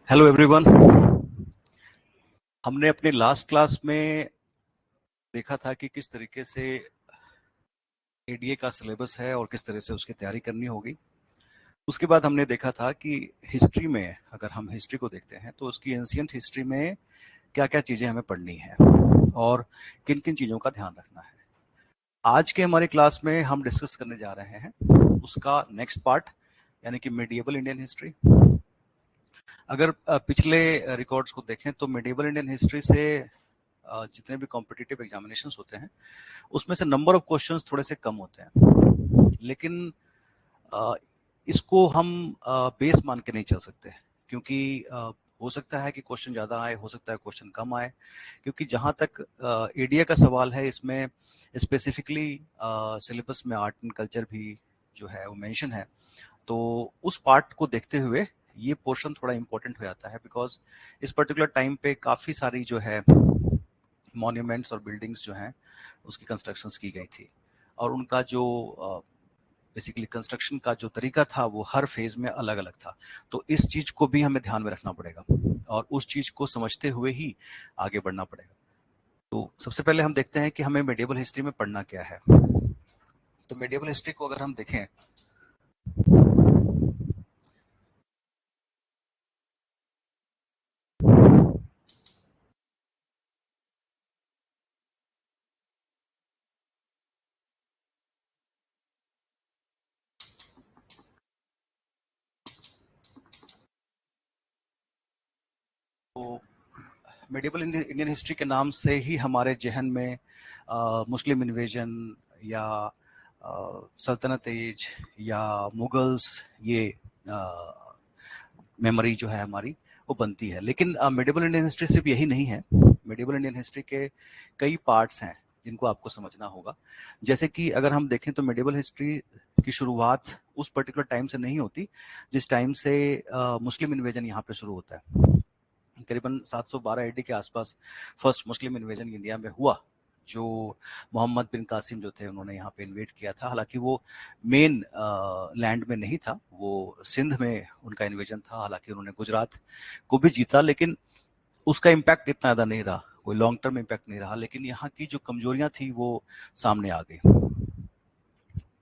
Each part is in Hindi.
Hello everyone. हमने अपने लास्ट क्लास में देखा था कि किस तरीके से एडीए का सिलेबस है और किस तरह से उसकी तैयारी करनी होगी। उसके बाद हमने देखा था कि हिस्ट्री में अगर हम हिस्ट्री को देखते हैं तो उसकी एंशियंट हिस्ट्री में क्या क्या चीज़ें हमें पढ़नी है और किन किन चीज़ों का ध्यान रखना है। आज के हमारे क्लास में हम डिस्कस करने जा रहे हैं उसका नेक्स्ट पार्ट, यानी कि मिडिएवल इंडियन हिस्ट्री। अगर पिछले रिकॉर्ड्स को देखें तो मिडिएवल इंडियन हिस्ट्री से जितने भी कॉम्पिटिटिव एग्जामिनेशंस होते हैं उसमें से नंबर ऑफ क्वेश्चंस थोड़े से कम होते हैं, लेकिन इसको हम बेस मान के नहीं चल सकते, क्योंकि हो सकता है कि क्वेश्चन ज़्यादा आए, हो सकता है क्वेश्चन कम आए, क्योंकि जहाँ तक एडीए का सवाल है इसमें स्पेसिफिकली सिलेबस में आर्ट एंड कल्चर भी जो है वो मेंशन है। तो उस पार्ट को देखते हुए ये पोर्शन थोड़ा इंपॉर्टेंट हो जाता है, बिकॉज इस पर्टिकुलर टाइम पे काफ़ी सारी जो है मॉन्यूमेंट्स और बिल्डिंग्स जो हैं उसकी कंस्ट्रक्शंस की गई थी, और उनका जो बेसिकली कंस्ट्रक्शन का जो तरीका था वो हर फेज में अलग अलग था। तो इस चीज को भी हमें ध्यान में रखना पड़ेगा और उस चीज को समझते हुए ही आगे बढ़ना पड़ेगा। तो सबसे पहले हम देखते हैं कि हमें मेडिएवल हिस्ट्री में पढ़ना क्या है। तो मेडिएवल हिस्ट्री को अगर हम देखें तो मेडिएवल इंडियन हिस्ट्री के नाम से ही हमारे जहन में मुस्लिम इन्वेजन या सल्तनत एज या मुगल्स, ये मेमोरी जो है हमारी वो बनती है। लेकिन मेडिएवल इंडियन हिस्ट्री सिर्फ यही नहीं है। मेडिएवल इंडियन हिस्ट्री के कई पार्ट्स हैं जिनको आपको समझना होगा। जैसे कि अगर हम देखें तो मेडिएवल हिस्ट्री की शुरुआत उस पर्टिकुलर टाइम से नहीं होती जिस टाइम से मुस्लिम इन्वेजन यहाँ पे शुरू होता है। करीबन 712 एडी के आसपास फर्स्ट मुस्लिम इन्वेजन इंडिया में हुआ, जो मोहम्मद बिन कासिम जो थे उन्होंने यहाँ पे इन्वेट किया था। हालांकि वो मेन लैंड में नहीं था, वो सिंध में उनका इन्वेजन था। हालांकि उन्होंने गुजरात को भी जीता, लेकिन उसका इम्पैक्ट इतना ज़्यादा नहीं रहा, कोई लॉन्ग टर्म इम्पैक्ट नहीं रहा। लेकिन यहाँ की जो कमजोरियां थी वो सामने आ गई।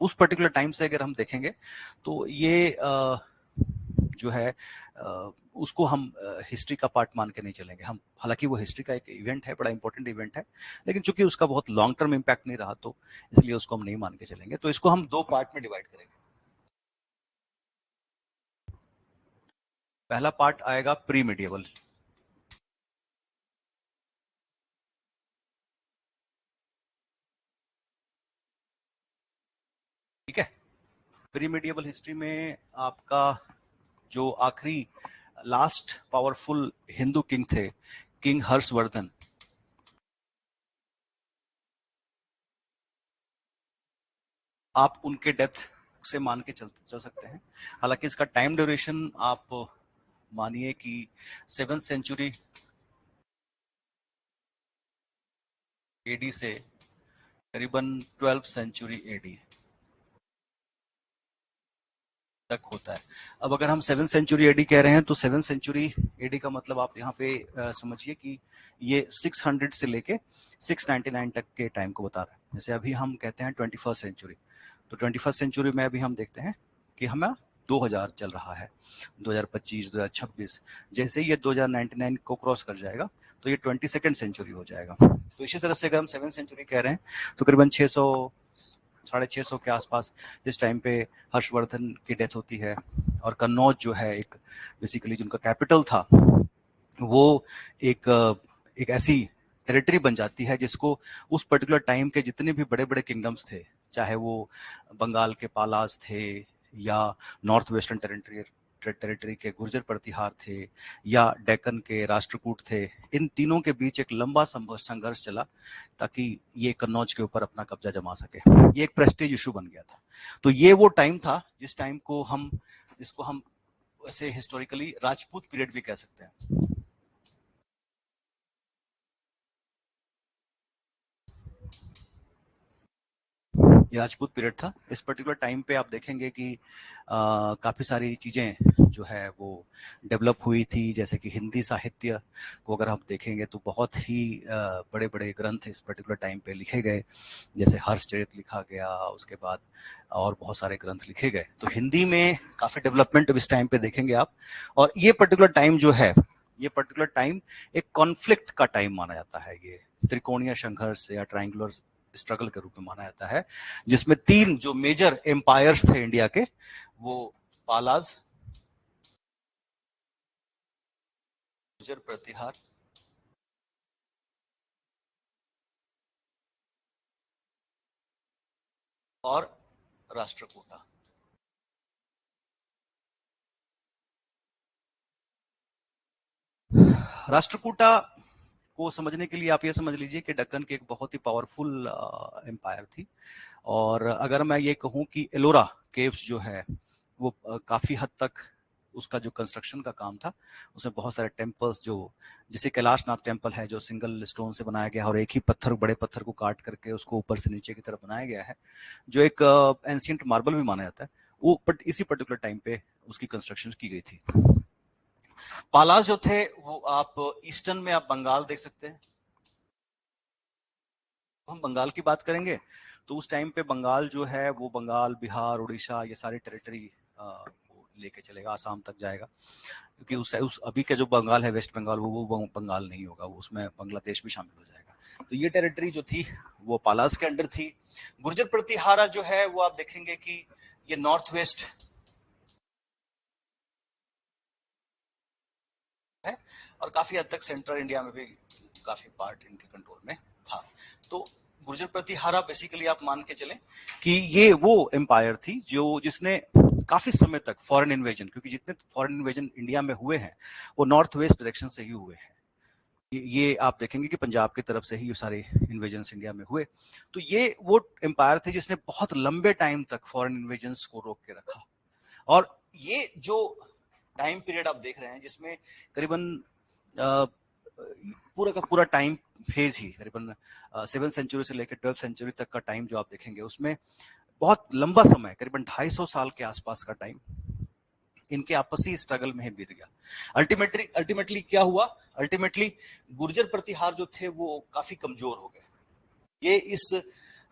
उस पर्टिकुलर टाइम से अगर हम देखेंगे तो ये जो है उसको हम हिस्ट्री का पार्ट मान के नहीं चलेंगे हम। हालांकि वो हिस्ट्री का एक इवेंट है, बड़ा इंपॉर्टेंट इवेंट है, लेकिन चूंकि उसका बहुत लॉन्ग टर्म इम्पैक्ट नहीं रहा तो इसलिए उसको हम नहीं मान के चलेंगे। तो इसको हम दो पार्ट में डिवाइड करेंगे। पहला पार्ट आएगा प्री मिडिएवल। ठीक है। प्री मिडिएवल हिस्ट्री में आपका जो आखिरी लास्ट पावरफुल हिंदू किंग थे, किंग हर्षवर्धन, आप उनके डेथ से मान के चल सकते हैं। हालांकि इसका टाइम ड्यूरेशन आप मानिए कि 7th सेंचुरी एडी से करीबन 12th सेंचुरी एडी तक होता है। अब अगर हम 7th सेंचुरी एडी कह रहे हैं तो 7th सेंचुरी एडी का मतलब आप यहाँ पे समझिए कि ये 600 से लेके 699 तक के टाइम को बता रहा है। जैसे अभी हम कहते हैं 21st सेंचुरी, तो 21st सेंचुरी में अभी हम देखते हैं कि हमें 2000 चल रहा है, 2025, 2026। जैसे ही ये 2099 को क्रॉस कर जाएगा तो ये 22nd सेंचुरी हो जाएगा। तो इसी तरह से अगर हम 7th सेंचुरी कह रहे हैं तो करीबन 600 650 के आसपास जिस टाइम पे हर्षवर्धन की डेथ होती है, और कन्नौज जो है एक बेसिकली जिनका कैपिटल था, वो एक एक ऐसी टेरिटरी बन जाती है जिसको उस पर्टिकुलर टाइम के जितने भी बड़े बड़े किंगडम्स थे, चाहे वो बंगाल के पालास थे या नॉर्थ वेस्टर्न टेरिटरी के गुर्जर प्रतिहार थे या डेक्कन के राष्ट्रकूट थे, इन तीनों के बीच एक लंबा संघर्ष चला ताकि ये कन्नौज के ऊपर अपना कब्जा जमा सके। ये एक प्रेस्टीज इशू बन गया था। तो ये वो टाइम था जिस टाइम को हम जिसको हम वैसे हिस्टोरिकली राजपूत पीरियड भी कह सकते हैं। ये राजपूत पीरियड था। इस पर्टिकुलर टाइम पे आप देखेंगे कि काफ़ी सारी चीज़ें जो है वो डेवलप हुई थी, जैसे कि हिंदी साहित्य को अगर आप देखेंगे तो बहुत ही बड़े बड़े ग्रंथ इस पर्टिकुलर टाइम पे लिखे गए, जैसे हर्षचरित लिखा गया, उसके बाद और बहुत सारे ग्रंथ लिखे गए। तो हिंदी में काफ़ी डेवलपमेंट इस टाइम पे देखेंगे आप। और ये पर्टिकुलर टाइम जो है, ये पर्टिकुलर टाइम एक कॉन्फ्लिक्ट का टाइम माना जाता है। ये त्रिकोणीय संघर्ष या ट्रायंगुलर स्ट्रगल के रूप में माना जाता है, जिसमें तीन जो मेजर एम्पायर्स थे इंडिया के, वो पालाज, गुर्जर प्रतिहार और राष्ट्रकूटा। राष्ट्रकूटा को समझने के लिए आप ये समझ लीजिए कि दक्कन की एक बहुत ही पावरफुल एम्पायर थी। और अगर मैं ये कहूं कि एलोरा केव्स जो है वो काफी हद तक उसका जो कंस्ट्रक्शन का काम था, उसमें बहुत सारे टेम्पल्स, जो जैसे कैलाशनाथ टेम्पल है जो सिंगल स्टोन से बनाया गया और एक ही पत्थर, बड़े पत्थर को काट करके उसको ऊपर से नीचे की तरफ बनाया गया है, जो एक एंशियंट मार्बल भी माना जाता है, वो इसी पर्टिकुलर टाइम पे उसकी कंस्ट्रक्शन की गई थी। पालास जो थे वो आप ईस्टर्न में आप बंगाल देख सकते हैं। हम बंगाल की बात करेंगे तो उस टाइम पे बंगाल जो है वो बंगाल, बिहार, उड़ीसा, ये सारी टेरिटरी लेके चलेगा, आसाम तक जाएगा, क्योंकि उस अभी का जो बंगाल है, वेस्ट बंगाल, वो बंगाल नहीं होगा, वो उसमें बांग्लादेश भी शामिल हो जाएगा। तो ये टेरिटरी जो थी वो पालास के अंडर थी। गुर्जर प्रतिहारा जो है वो आप देखेंगे कि ये नॉर्थ वेस्ट है, और काफी हद तक सेंट्रल इंडिया में भी काफी पार्ट इनके कंट्रोल में था। तो गुर्जर प्रतिहारा बेसिकली आप मान के चलें कि ये वो एम्पायर थी जो जिसने काफी समय तक फॉरेन इन्वेजन, क्योंकि जितने फॉरेन इन्वेजन इंडिया में हुए हैं वो नॉर्थ वेस्ट डायरेक्शन से ही हुए हैं। ये आप देखेंगे कि पंजाब की तरफ से ही ये सारे इन्वेजन इंडिया में हुए। तो ये वो एम्पायर थे जिसने बहुत लंबे टाइम तक फॉरेन इन्वेजन को रोक के रखा। और ये जो टाइम पीरियड आप देख रहे हैं, जिसमें करीबन पूरा का पूरा टाइम फेज ही करीबन 7th सेंचुरी से लेकर 12th सेंचुरी तक का टाइम जो आप देखेंगे, उसमें बहुत लंबा समय, करीबन 250 साल के आसपास का टाइम इनके आपसी स्ट्रगल में ही बीत गया। अल्टीमेटली क्या हुआ? अल्टीमेटली गुर्जर प्रतिहार जो थे वो काफी कमजोर हो गए। ये इस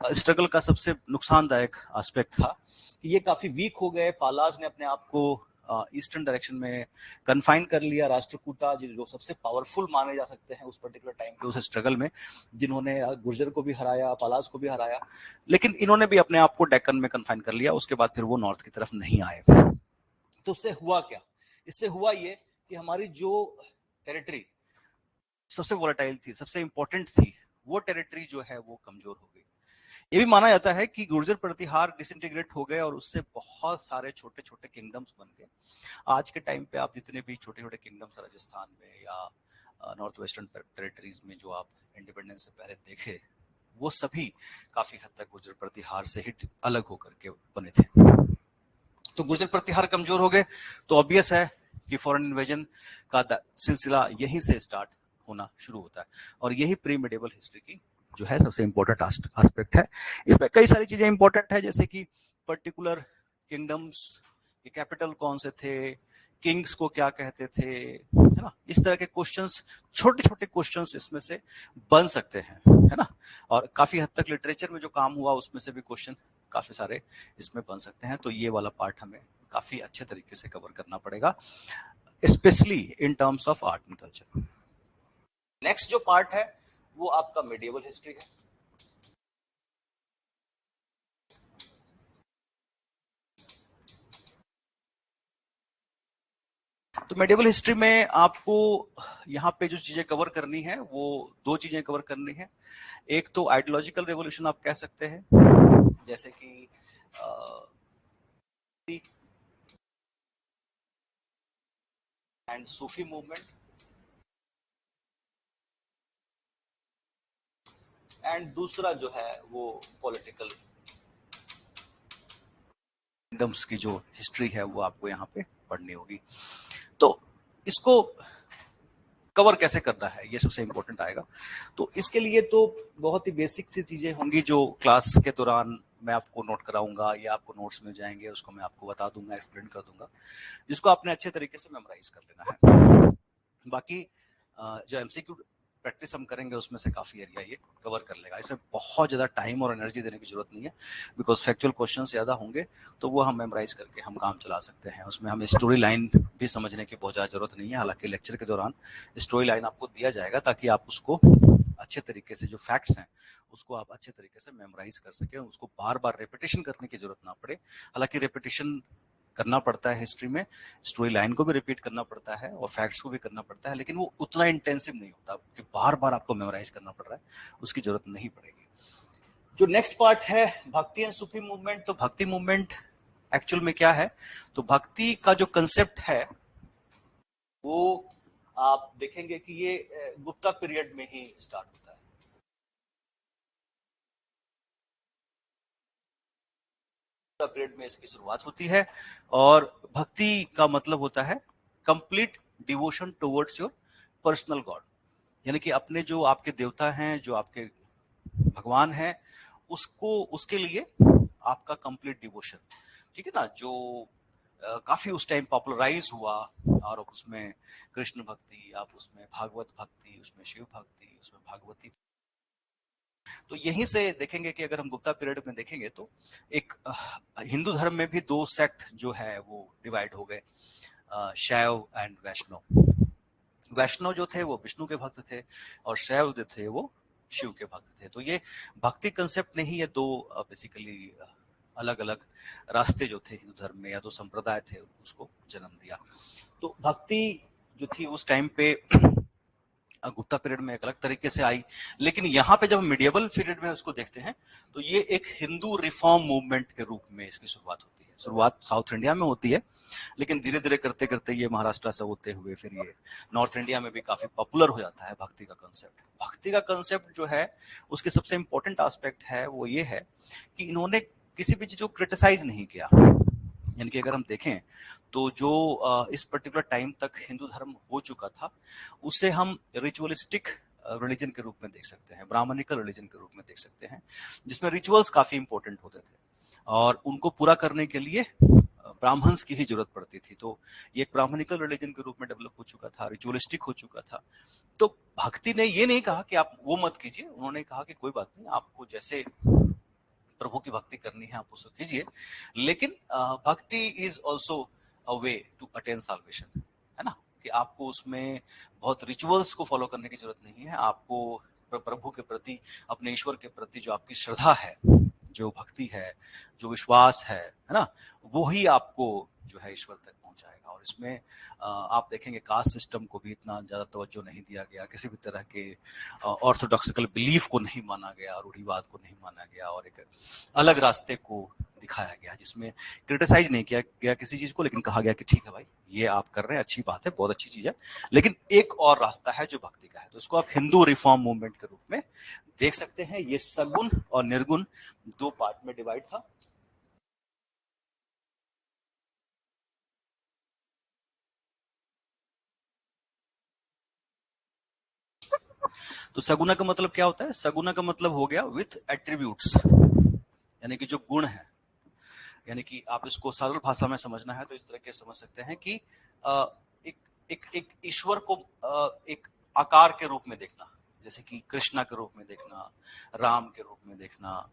स्ट्रगल का सबसे नुकसानदायक एस्पेक्ट था कि ये काफी वीक हो गए। पालाज ने अपने आप को ईस्टर्न डायरेक्शन में कन्फाइन कर लिया। राष्ट्रकूटा जो सबसे पावरफुल माने जा सकते हैं उस पर्टिकुलर टाइम के उस स्ट्रगल में, जिन्होंने गुर्जर को भी हराया, पालाज को भी हराया, लेकिन इन्होंने भी अपने आप को डेक्कन में कन्फाइन कर लिया। उसके बाद फिर वो नॉर्थ की तरफ नहीं आए। तो उससे हुआ क्या? इससे हुआ ये कि हमारी जो टेरिटरी सबसे वोलेटाइल थी, सबसे इंपॉर्टेंट थी, वो टेरिटरी जो है वो कमजोर हो गई। ये भी माना जाता है कि गुर्जर प्रतिहार डिसइंटीग्रेट हो गए और उससे बहुत सारे छोटे छोटे किंगडम्स बन गए। आज के टाइम पे आप जितने भी छोटे छोटे किंगडम्स राजस्थान में या नॉर्थ वेस्टर्न टेरिटरीज में जो आप इंडिपेंडेंस से पहले देखे, वो सभी काफी हद तक गुर्जर प्रतिहार से ही अलग होकर के बने थे। तो गुर्जर प्रतिहार कमजोर हो गए तो ऑब्वियस है कि फॉरेन इन्वेजन का सिलसिला यहीं से स्टार्ट होना शुरू होता है। और यही प्री मेडिवल हिस्ट्री की जो है सबसे इंपॉर्टेंट एस्पेक्ट है। इसमें कई सारी चीजें इंपॉर्टेंट है, जैसे कि पर्टिकुलर किंगडम्स के कैपिटल कौन से थे, किंग्स को क्या कहते थे, है ना। इस तरह के क्वेश्चंस, छोटे छोटे क्वेश्चंस इसमें से बन सकते हैं, है ना। और काफी हद तक लिटरेचर में जो काम हुआ उसमें से भी क्वेश्चन काफी सारे इसमें बन सकते हैं। तो ये वाला पार्ट हमें काफी अच्छे तरीके से कवर करना पड़ेगा, specially in terms of art and culture. Next जो पार्ट है वो आपका मेडिएवल हिस्ट्री है। तो मेडिएवल हिस्ट्री में आपको यहाँ पे जो चीजें कवर करनी है वो दो चीजें कवर करनी है। एक तो आइडियोलॉजिकल रेवोल्यूशन आप कह सकते हैं, जैसे कि एंड सूफी मूवमेंट, एंड दूसरा जो है वो पॉलिटिकल किंगडम्स की जो हिस्ट्री है वो आपको यहाँ पे पढ़नी होगी। तो इसको कवर कैसे करना है ये सबसे इंपॉर्टेंट आएगा। तो इसके लिए तो बहुत ही बेसिक सी चीजें होंगी जो क्लास के दौरान मैं आपको नोट कराऊंगा या आपको नोट्स मिल जाएंगे, उसको मैं आपको बता दूंगा, एक्सप्लेन कर दूंगा, जिसको आपने अच्छे तरीके से मेमोराइज कर लेना है। बाकी जो एमसीक्यू प्रैक्टिस हम करेंगे उसमें से काफी एरिया ये कवर कर लेगा। इसमें बहुत ज्यादा टाइम और एनर्जी देने की जरूरत नहीं है, बिकॉज फैक्चुअल क्वेश्चन ज्यादा होंगे तो वो हम मेमोराइज करके हम काम चला सकते हैं। उसमें हमें स्टोरी लाइन भी समझने की बहुत ज्यादा जरूरत नहीं है, हालांकि लेक्चर के दौरान स्टोरी लाइन आपको दिया जाएगा ताकि आप उसको अच्छे तरीके से, जो फैक्ट्स हैं उसको आप अच्छे तरीके से मेमोराइज कर सके, उसको बार बार रेपिटेशन करने की जरूरत ना पड़े। हालांकि रेपिटेशन करना पड़ता है हिस्ट्री में, स्टोरी लाइन को भी रिपीट करना पड़ता है और फैक्ट्स को भी करना पड़ता है, लेकिन वो उतना इंटेंसिव नहीं होता कि बार बार आपको मेमोराइज करना पड़ रहा है, उसकी जरूरत नहीं पड़ेगी। जो नेक्स्ट पार्ट है भक्ति एंड सूफी मूवमेंट, तो भक्ति मूवमेंट एक्चुअल में क्या है, तो भक्ति का जो कंसेप्ट है वो आप देखेंगे कि ये गुप्ता पीरियड में ही स्टार्ट होता है। गुप्ता पीरियड में इसकी शुरुआत होती है और भक्ति का मतलब होता है complete devotion towards your personal God, यानी कि अपने जो आपके देवता हैं, जो आपके भगवान हैं, उसको, उसके लिए आपका कंप्लीट डिवोशन, ठीक है ना, जो काफी उस टाइम पॉपुलराइज हुआ, और उसमें कृष्ण भक्ति, आप उसमें भागवत भक्ति, उसमें शिव भक्ति, उसमें भागवती। तो यहीं से देखेंगे कि अगर हम गुप्ता पीरियड में देखेंगे तो एक हिंदू धर्म में भी दो सेक्ट जो है वो डिवाइड हो गए, शैव एंड वैष्णव। वैष्णव जो थे वो विष्णु के भक्त थे और शैव जो थे वो शिव के भक्त थे। तो ये भक्ति कंसेप्ट ने ही ये दो बेसिकली अलग अलग रास्ते जो थे हिंदू धर्म में, या दो संप्रदाय थे, उसको जन्म दिया। तो भक्ति जो थी उस टाइम पे गुप्ता पीरियड में एक अलग तरीके से आई, लेकिन यहाँ पे जब मिडिएवल पीरियड में उसको देखते हैं तो ये एक हिंदू रिफॉर्म मूवमेंट के रूप में इसकी शुरुआत होती है। शुरुआत साउथ इंडिया में होती है, लेकिन धीरे धीरे करते करते ये महाराष्ट्र से होते हुए फिर ये नॉर्थ इंडिया में भी काफी पॉपुलर हो जाता है भक्ति का कंसेप्ट। भक्ति का कंसेप्ट जो है उसके सबसे इंपॉर्टेंट एस्पेक्ट है वो ये है कि इन्होंने किसी भी चीज को क्रिटिसाइज नहीं किया। यानी कि अगर हम देखें तो जो इस पर्टिकुलर टाइम तक हिंदू धर्म हो चुका था उसे हम रिचुअलिस्टिक रिलीजन के रूप में देख सकते हैं, ब्राह्मणिकल रिलीजन के रूप में देख सकते हैं, जिसमें रिचुअल्स काफी इंपॉर्टेंट होते थे और उनको पूरा करने के लिए ब्राह्मण्स की ही जरूरत पड़ती थी। तो ये एक ब्राह्मणिकल रिलीजन के रूप में डेवलप हो चुका था, रिचुअलिस्टिक हो चुका था। तो भक्ति ने ये नहीं कहा कि आप वो मत कीजिए, उन्होंने कहा कि कोई बात नहीं, आपको जैसे प्रभु की भक्ति करनी है आप उसको कीजिए, लेकिन bhakti is also a way to attain salvation, है ना, कि आपको उसमें बहुत रिचुअल्स को फॉलो करने की जरूरत नहीं है। आपको प्रभु के प्रति, अपने ईश्वर के प्रति जो आपकी श्रद्धा है, जो भक्ति है, जो विश्वास है ना, वो ही आपको जो है ईश्वर तक पहुंचाएगा। और इसमें आप देखेंगे कास्ट सिस्टम को भी इतना ज्यादा तवज्जो नहीं दिया गया, किसी भी तरह के ऑर्थोडॉक्सिकल बिलीफ को नहीं माना गया, रूढ़िवाद को नहीं माना गया, और एक अलग रास्ते को दिखाया गया जिसमें क्रिटिसाइज नहीं किया गया किसी चीज को, लेकिन कहा गया कि ठीक है भाई ये आप कर रहे हैं, अच्छी बात है, बहुत अच्छी चीज है, लेकिन एक और रास्ता है जो भक्ति का है। तो इसको आप हिंदू रिफॉर्म मूवमेंट के रूप में देख सकते हैं। ये सगुण और निर्गुण दो पार्ट में डिवाइड था। तो सगुना का मतलब क्या होता है? सगुना का मतलब हो गया विथ एट्रीब्यूट्स, यानी कि जो गुण है, यानी कि आप इसको सरल भाषा में समझना है तो इस तरह के समझ सकते हैं कि एक एक एक ईश्वर को एक आकार के रूप में देखना, जैसे कि कृष्णा के रूप में देखना, राम के रूप में देखना,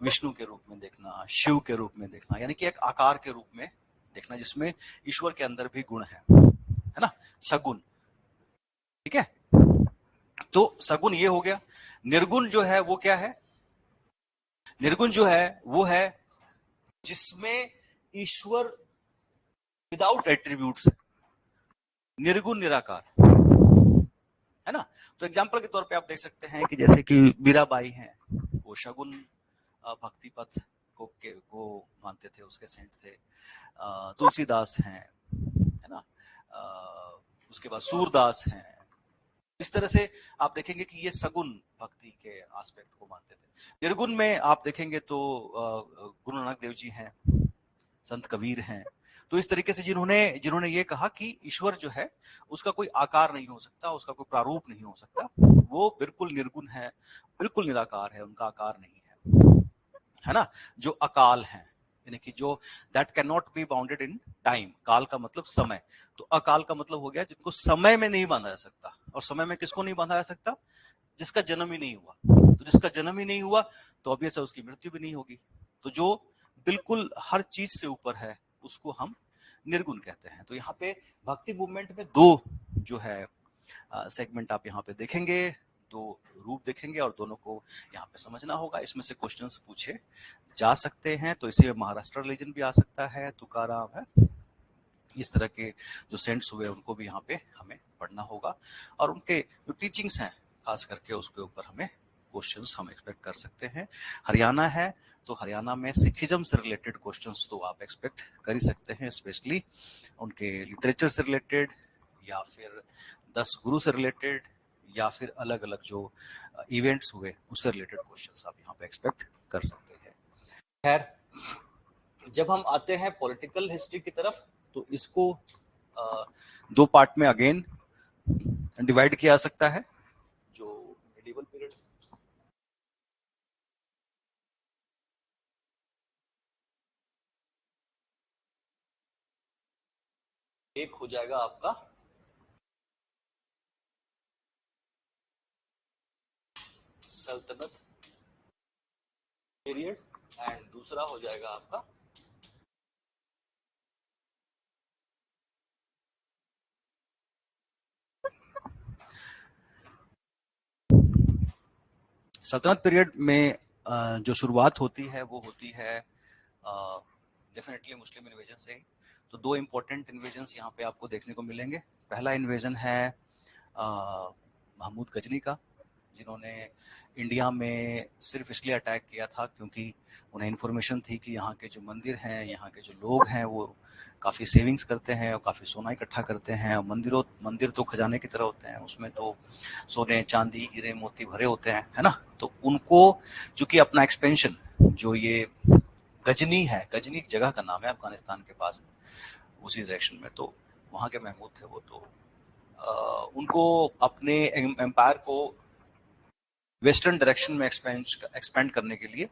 विष्णु के रूप में देखना, शिव के रूप में देखना, यानी कि एक आकार के रूप में देखना जिसमें ईश्वर के अंदर भी गुण है ना, सगुण। ठीक है, तो सगुण ये हो गया। निर्गुण जो है वो क्या है? निर्गुण जो है वो है जिसमें ईश्वर विदाउट एट्रीब्यूट्स, निर्गुण निराकार, है ना। तो एग्जाम्पल के तौर पे आप देख सकते हैं कि जैसे कि मीराबाई हैं, वो शगुन भक्ति पथ को मानते थे, उसके सेंट थे। तुलसीदास हैं, है ना, उसके बाद सूरदास हैं। इस तरह से आप देखेंगे कि ये सगुण भक्ति के एस्पेक्ट को मानते थे। निर्गुण में आप देखेंगे तो गुरु नानक देव जी हैं, संत कबीर हैं। तो इस तरीके से जिन्होंने जिन्होंने ये कहा कि ईश्वर जो है उसका कोई आकार नहीं हो सकता, उसका कोई प्रारूप नहीं हो सकता, वो बिल्कुल निर्गुण है, बिल्कुल निराकार है, उनका आकार नहीं है। है ना, जो अकाल है, यानी कि जो that can not be bounded in time, काल का मतलब समय, तो अकाल का मतलब हो गया जिनको समय में नहीं बांधा जा सकता। और समय में किसको नहीं बांधा जा सकता? जिसका जन्म ही नहीं हुआ। तो जिसका जन्म ही नहीं हुआ तो ऑब्वियस है उसकी मृत्यु भी नहीं होगी। तो जो बिल्कुल हर चीज से ऊपर है उसको हम निर्गुण कहते हैं। तो यहाँ पे भक्ति मूवमेंट में दो जो है सेगमेंट आप यहाँ पे देखेंगे, दो रूप देखेंगे और दोनों को यहाँ पे समझना होगा। इसमें से क्वेश्चंस पूछे जा सकते हैं, तो इसी में महाराष्ट्र रिलीजन भी आ सकता है, तुकाराम है, इस तरह के जो सेंट्स हुए उनको भी यहाँ पे हमें पढ़ना होगा और उनके जो टीचिंग्स हैं खास करके उसके ऊपर हमें क्वेश्चंस हम एक्सपेक्ट कर सकते हैं। हरियाणा है तो हरियाणा में सिखिज्म से रिलेटेड क्वेश्चंस तो आप एक्सपेक्ट कर ही सकते हैं, स्पेशली उनके लिटरेचर से रिलेटेड या फिर 10 गुरु से रिलेटेड या फिर अलग अलग जो इवेंट्स हुए उससे रिलेटेड क्वेश्चंस आप यहाँ पे एक्सपेक्ट कर सकते हैं। खैर, जब हम आते हैं पॉलिटिकल हिस्ट्री की तरफ तो इसको दो पार्ट में अगेन डिवाइड किया जा सकता है। जो मेडिवल पीरियड एक हो जाएगा आपका सल्तनत पीरियड एंड दूसरा हो जाएगा आपका सल्तनत पीरियड में जो शुरुआत होती है वो होती है डेफिनेटली मुस्लिम इन्वेजन से ही। तो दो इंपॉर्टेंट इन्वेजन्स यहाँ पे आपको देखने को मिलेंगे। पहला इन्वेजन है महमूद गजनी का, जिन्होंने इंडिया में सिर्फ इसलिए अटैक किया था क्योंकि उन्हें इन्फॉर्मेशन थी कि यहाँ के जो मंदिर हैं, यहाँ के जो लोग हैं वो काफ़ी सेविंग्स करते हैं और काफ़ी सोना इकट्ठा करते हैं। और मंदिर तो खजाने की तरह होते हैं, उसमें तो सोने चांदी हीरे मोती भरे होते हैं, है ना। तो उनको चूंकि अपना एक्सपेंशन जो ये गजनी है, गजनी एक जगह का नाम है अफगानिस्तान के पास उसी डायरेक्शन में, तो वहाँ के महमूद थे वो, तो उनको अपने एम्पायर को वेस्टर्न डायरेक्शन में एक्सपेंड करने के लिए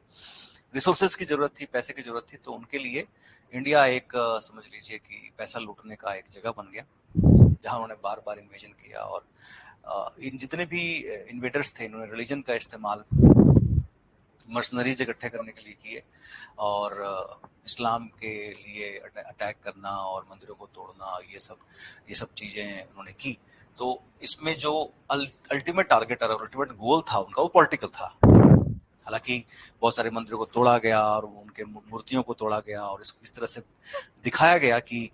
रिसोर्सेज की जरूरत थी, पैसे की जरूरत थी। तो उनके लिए इंडिया एक समझ लीजिए कि पैसा लूटने का एक जगह बन गया जहां उन्होंने बार बार इन्वेजन किया। और इन जितने भी इन्वेडर्स थे इन्होंने रिलीजन का इस्तेमाल मर्सनरीज इकट्ठे करने के लिए किए और इस्लाम के लिए अटैक करना और मंदिरों को तोड़ना, ये सब चीजें उन्होंने की। तो इसमें जो अल्टीमेट टारगेट और अल्टीमेट गोल था उनका वो पॉलिटिकल था। हालांकि बहुत सारे मंदिरों को तोड़ा गया और उनके मूर्तियों को तोड़ा गया और इस तरह से दिखाया गया कि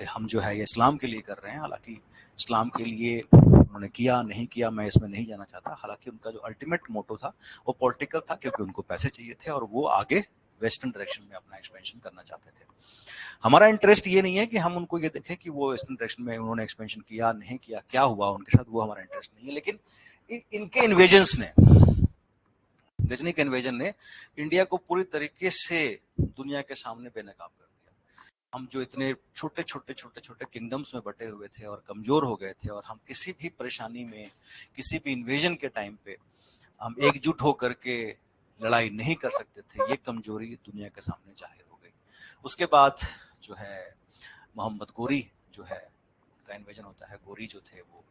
हम जो है ये इस्लाम के लिए कर रहे हैं। हालांकि इस्लाम के लिए उन्होंने किया नहीं किया मैं इसमें नहीं जाना चाहता। हालांकि उनका जो अल्टीमेट मोटो था वो पॉलिटिकल था, क्योंकि उनको पैसे चाहिए थे और वो आगे वेस्टर्न डायरेक्शन में अपना एक्सपेंशन करना चाहते थे। हमारा इंटरेस्ट ये नहीं है कि हम उनको ये देखें कि वो वेस्टर्न डायरेक्शन में उन्होंने एक्सपेंशन किया नहीं किया, क्या हुआ उनके साथ, वो हमारा इंटरेस्ट नहीं है। लेकिन इनके इन्वेजन्स ने, गजनी के इन्वेजन ने इंडिया को पूरी तरीके से दुनिया के सामने बेनकाब कर दिया। हम जो इतने छोटे छोटे किंगडम्स में बटे हुए थे और कमजोर हो गए थे और हम किसी भी परेशानी में, किसी भी इन्वेजन के टाइम पे हम एकजुट होकर के लड़ाई नहीं कर सकते थे, ये कमजोरी दुनिया के सामने जाहिर हो गई। उसके बाद जो है मोहम्मद गोरी जो है उनका इन्वेजन होता है। गोरी जो थे वो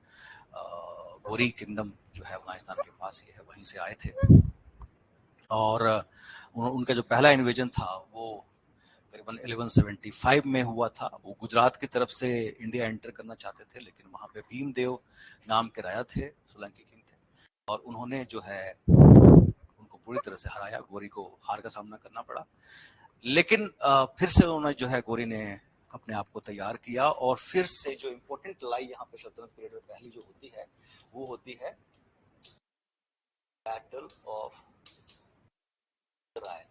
गोरी किंगडम जो है अफगानिस्तान के पास ही है, वहीं से आए थे। और उनका जो पहला इन्वेजन था वो करीबन 1175 में हुआ था। वो गुजरात की तरफ से इंडिया एंटर करना चाहते थे, लेकिन वहां पे भीमदेव नाम के राजा थे, सोलंकी किंग थे, और उन्होंने जो है उनको पूरी तरह से हराया। गोरी को हार का सामना करना पड़ा, लेकिन फिर से उन्होंने जो है गोरी ने अपने आप को तैयार किया और फिर से जो इम्पोर्टेंट लड़ाई यहाँ पे सल्तनत पीरियड में पहली जो होती है वो होती है बैटल ऑफ राय।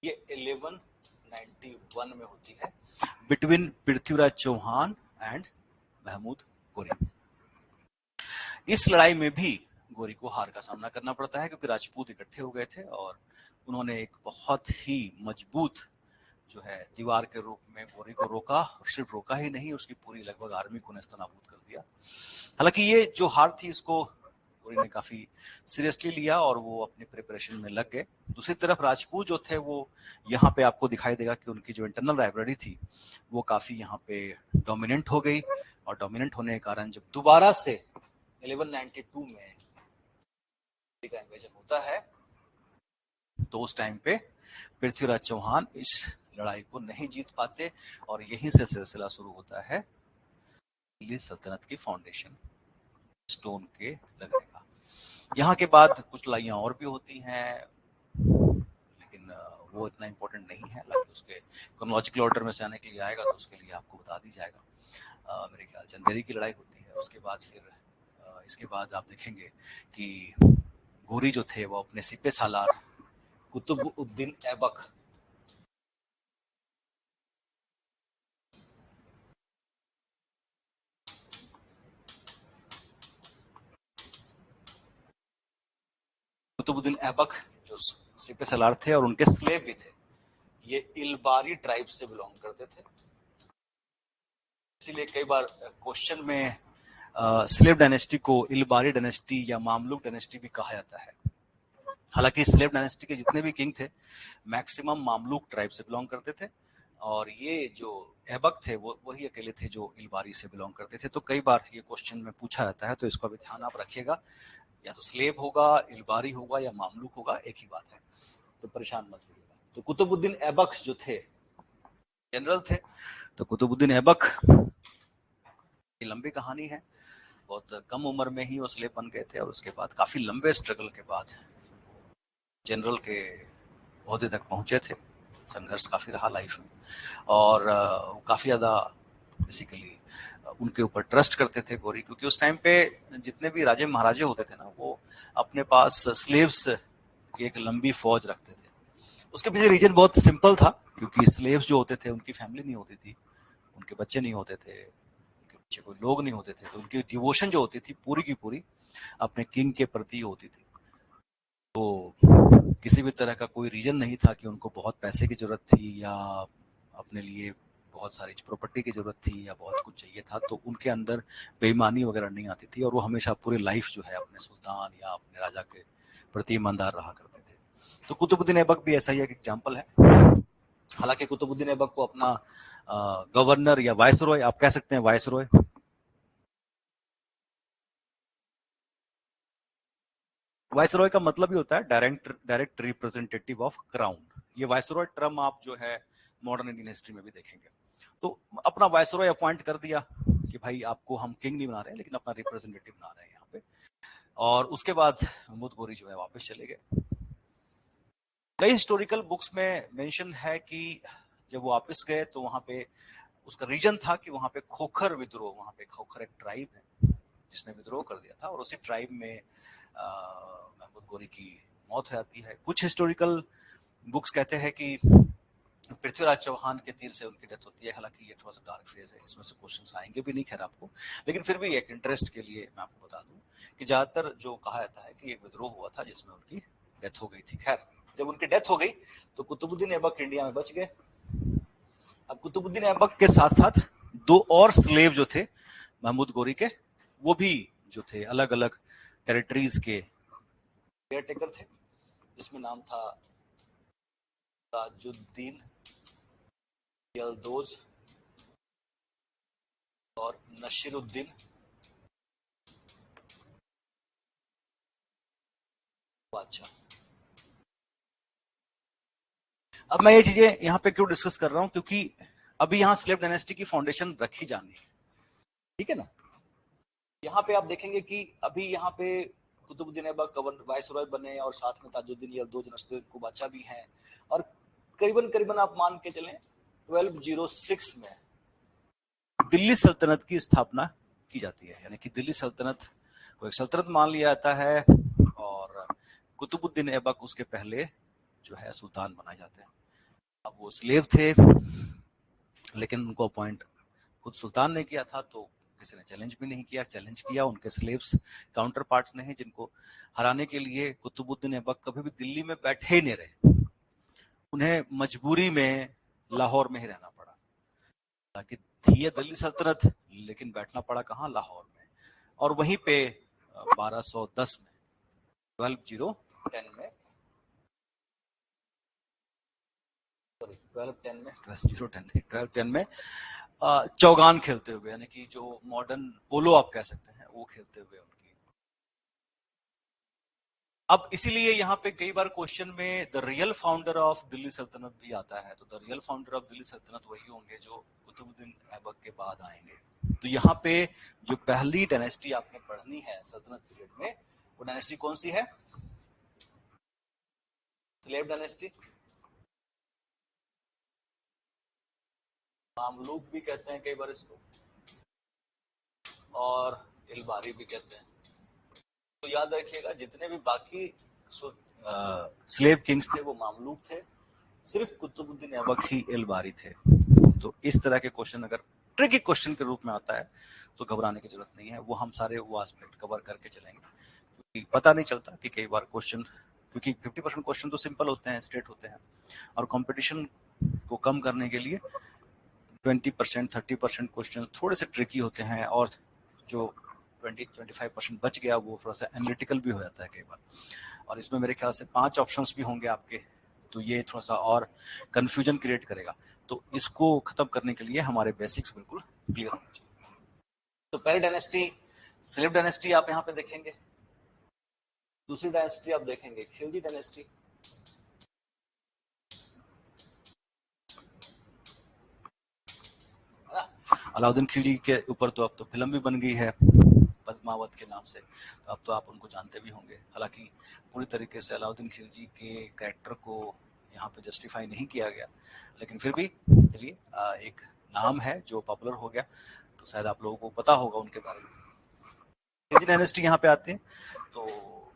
ये 1191 में होती है बिटवीन पृथ्वीराज चौहान एंड महमूद गोरी। इस लड़ाई में भी गोरी को हार का सामना करना पड़ता है, क्योंकि राजपूत इकट्ठे हो गए थे और उन्होंने एक बहुत ही मजबूत जो है दीवार के रूप में गोरी को रोका, और सिर्फ रोका ही नहीं, उसकी पूरी लगभग आर्मी को नेस्तनाबूद कर दिया। हालांकि ये जो हार थी इसको गोरी ने काफी सीरियसली लिया और वो अपनी प्रिपरेशन में लग गए। दूसरी तरफ राजपूत जो थे वो यहाँ पे आपको दिखाई देगा कि उनकी जो इंटरनल लाइब्रेरी थी वो काफी यहाँ पे डोमिनेंट हो गई, और डोमिनेंट होने के कारण जब दोबारा से 1192 में का इन्वेजन होता है तो उस टाइम पे पृथ्वीराज चौहान इस लड़ाई को नहीं जीत पाते, और यहीं से सिलसिला शुरू होता है दिल्ली सल्तनत की फाउंडेशन स्टोन के लगने का। यहाँ के बाद कुछ लड़ाइयाँ और भी होती हैं, लेकिन वो इतना इम्पोर्टेंट नहीं है। हालांकि उसके क्रोनोलॉजिकल ऑर्डर में से आने के लिए आएगा तो उसके लिए आपको बता दी जाएगा। मेरे ख्याल चंदेरी की लड़ाई होती है, उसके बाद फिर इसके बाद आप देखेंगे कि गोरी जो थे वो अपने सिपे सालार कुतुबुद्दीन ऐबक कुतुबुद्दीन ऐबक जो सिपे सालार थे और उनके स्लेव भी थे, ये इलबारी ट्राइब से बिलोंग करते थे। इसीलिए कई बार क्वेश्चन में स्लेव डायनेस्टी को इलबारी डायनेस्टी या मामलुक डायनेस्टी भी कहा जाता है। हालांकि स्लेव डायनेस्टी के जितने भी किंग थे मैक्सिमम मामलुक ट्राइब से बिलोंग करते थे, और ये जो ऐबक थे वो वही अकेले थे जो इलबारी से बिलोंग करते थे। तो कई बार ये क्वेश्चन में पूछा जाता है, तो इसको अभी ध्यान आप रखिएगा, या तो स्लेव होगा, इलबारी होगा या मामलुक होगा, एक ही बात है, तो परेशान मत होइएगा। तो कुतुबुद्दीन ऐबक जो थे जनरल थे, तो कुतुबुद्दीन ऐबक की लंबी कहानी है। बहुत कम उम्र में ही वो स्लेव बन गए थे, और उसके बाद काफी लंबे स्ट्रगल के बाद जनरल के ओहदे तक पहुंचे थे। संघर्ष काफी रहा लाइफ में, और काफी ज्यादा बेसिकली उनके ऊपर ट्रस्ट करते थे गोरी, क्योंकि उस टाइम पे जितने भी राजे महाराजे होते थे ना वो अपने पास स्लेव्स की एक लंबी फौज रखते थे। उसके पीछे रीजन बहुत सिंपल था, क्योंकि स्लेव्स जो होते थे उनकी फैमिली नहीं होती थी, उनके बच्चे नहीं होते थे, उनके पीछे कोई लोग नहीं होते थे, तो उनकी डिवोशन जो होती थी पूरी की पूरी अपने किंग के प्रति होती थी। तो किसी भी तरह का कोई रीजन नहीं था कि उनको बहुत पैसे की जरूरत थी या अपने लिए बहुत सारी प्रॉपर्टी की जरूरत थी या बहुत कुछ चाहिए था, तो उनके अंदर बेईमानी वगैरह नहीं आती थी, और वो हमेशा पूरी लाइफ जो है अपने सुल्तान या अपने राजा के प्रति ईमानदार रहा करते थे। तो कुतुबुद्दीन ऐबक भी ऐसा ही एक एग्जाम्पल है। हालांकि कुतुबुद्दीन ऐबक को अपना गवर्नर या वायसरॉय आप कह सकते हैं, वायसरॉय वायसरॉय का मतलब ही होता है डायरेक्ट रिप्रेजेंटेटिव ऑफ क्राउन। ये वायसरॉय टर्म आप जो है मॉडर्न इंडियन हिस्ट्री में भी देखेंगे। तो अपना वायसरॉय अपॉइंट कर दिया कि भाई आपको हम किंग नहीं बना रहे हैं, लेकिन अपना रिप्रेजेंटेटिव बना रहे हैं यहाँ पे, और उसके बाद महमूद गोरी जो है वापस चले गए। कई हिस्टोरिकल बुक्स में मेंशन है कि जब वो वापस गए तो वहां पे उसका रीजन था कि वहां पे खोखर विद्रोह, वहां पे खोखर एक ट्राइब है जिसने विद्रोह कर दिया था, और उसी ट्राइब में महमूद गोरी की मौत हो जाती है। कुछ हिस्टोरिकल बुक्स कहते हैं कि पृथ्वीराज चौहान के तीर से उनकी डेथ होती है। हालांकि ये थोड़ा सा डार्क फेज है, इसमें से क्वेश्चंस आएंगे भी नहीं खैर आपको, लेकिन फिर भी एक इंटरेस्ट के लिए मैं आपको बता दूं कि ज्यादातर जो कहा जाता है कि एक विद्रोह हुआ था जिसमें उनकी डेथ हो गई थी। खैर जब उनकी डेथ हो गई तो कुतुबुद्दीन ऐबक इंडिया में बच गए। अब कुतुबुद्दीन ऐबक के साथ साथ दो और स्लेव जो थे महमूद गोरी के, वो भी जो थे अलग अलग टेरिटरीज के केयर टेकर थे, जिसमें नाम था ताजुद्दीन यलदोज और नशीरुद्दीन बादशाह। अब मैं ये चीजें यहाँ पे क्यों डिस्कस कर रहा हूँ, क्योंकि अभी यहाँ स्लेव डायनेस्टी की फाउंडेशन रखी जानी है, ठीक है ना। यहाँ पे आप देखेंगे कि अभी यहाँ पे कुतुबुद्दीन ऐबक वायसरॉय बने, और साथ में ताजुद्दीन यलदोज नसरुद्दीन को बादशाह भी हैं, और करीबन करीबन आप मान के चलें 1206 में दिल्ली सल्तनत की स्थापना की जाती है। यानी कि दिल्ली सल्तनत को एक सल्तनत मान लिया जाता है, और कुतुबुद्दीन ऐबक उसके पहले जो है सुल्तान बनाए जाते हैं। अब वो स्लेव थे, लेकिन उनको अपॉइंट खुद सुल्तान ने किया था, तो किसी ने चैलेंज भी नहीं किया। चैलेंज किया उनके स्लेव्स काउंटर पार्ट्स ने, जिनको हराने के लिए कुतुबुद्दीन ऐबक कभी भी दिल्ली में बैठे ही नहीं रहे, उन्हें मजबूरी में लाहौर में ही रहना पड़ा। ताकि थी दिल्ली सल्तनत, लेकिन बैठना पड़ा कहाँ, लाहौर में, और वहीं पे 1210 में 1210 में 1210 में चौगान खेलते हुए, यानी कि जो मॉडर्न पोलो आप कह सकते हैं वो खेलते हुए उनकी। अब इसीलिए यहाँ पे कई बार क्वेश्चन में the real founder of Delhi सल्तनत भी आता है, तो the real founder of Delhi सल्तनत वही होंगे जो कुतुबुद्दीन ऐबक के बाद आएंगे। तो यहाँ पे जो पहली डायनेस्टी आपने पढ़नी है सल्तनत पीरियड में, वो डायनेस्टी कौन सी है? स्लेव डायनेस्टी, मामलूक भी कहते हैं कई बार इसको, और इलबारी भी कहते हैं। तो याद रखिएगा जितने भी बाकी स्लेव किंग्स थे वो मामलूक थे, सिर्फ कुतुबुद्दीन ऐबक ही इलबारी थे। तो इस तरह के क्वेश्चन अगर ट्रिकी क्वेश्चन के रूप में आता है तो घबराने की जरूरत नहीं है, वो हम सारे वो एस्पेक्ट कवर करके चलेंगे, क्योंकि पता नहीं चलता कि कई बार क्वेश्चन, क्योंकि 50% क्वेश्चन तो सिंपल होते हैं, स्ट्रेट होते हैं, और कंपटीशन को कम करने के लिए 20% 30% क्वेश्चन थोड़े से ट्रिकी होते हैं, और जो 20-25% बच गया वो थोड़ा सा एनालिटिकल भी हो जाता है कई बार। और इसमें मेरे ख्याल से 5 ऑप्शंस भी होंगे आपके, तो ये थोड़ा सा और कंफ्यूजन क्रिएट करेगा। तो इसको खत्म करने के लिए हमारे बेसिक्स बिल्कुल क्लियर होने चाहिए। तो पहली डायनेस्टी स्लेव डायनेस्टी आप यहाँ पे देखेंगे, दूसरी डायनेस्टी आप देखेंगे खिलजी डायनेस्टी, अलाउद्दीन खिलजी के ऊपर तो अब तो फिल्म भी बन गई है पद्मावत के नाम से, तो अब तो आप उनको जानते भी होंगे। हालांकि पूरी तरीके से अलाउद्दीन खिलजी के कैरेक्टर को यहाँ पे जस्टिफाई नहीं किया गया, लेकिन फिर भी चलिए एक नाम है जो पॉपुलर हो गया, तो शायद आप लोगों को पता होगा उनके बारे में। खिलजी डायनेस्टी यहाँ पे आते हैं। तो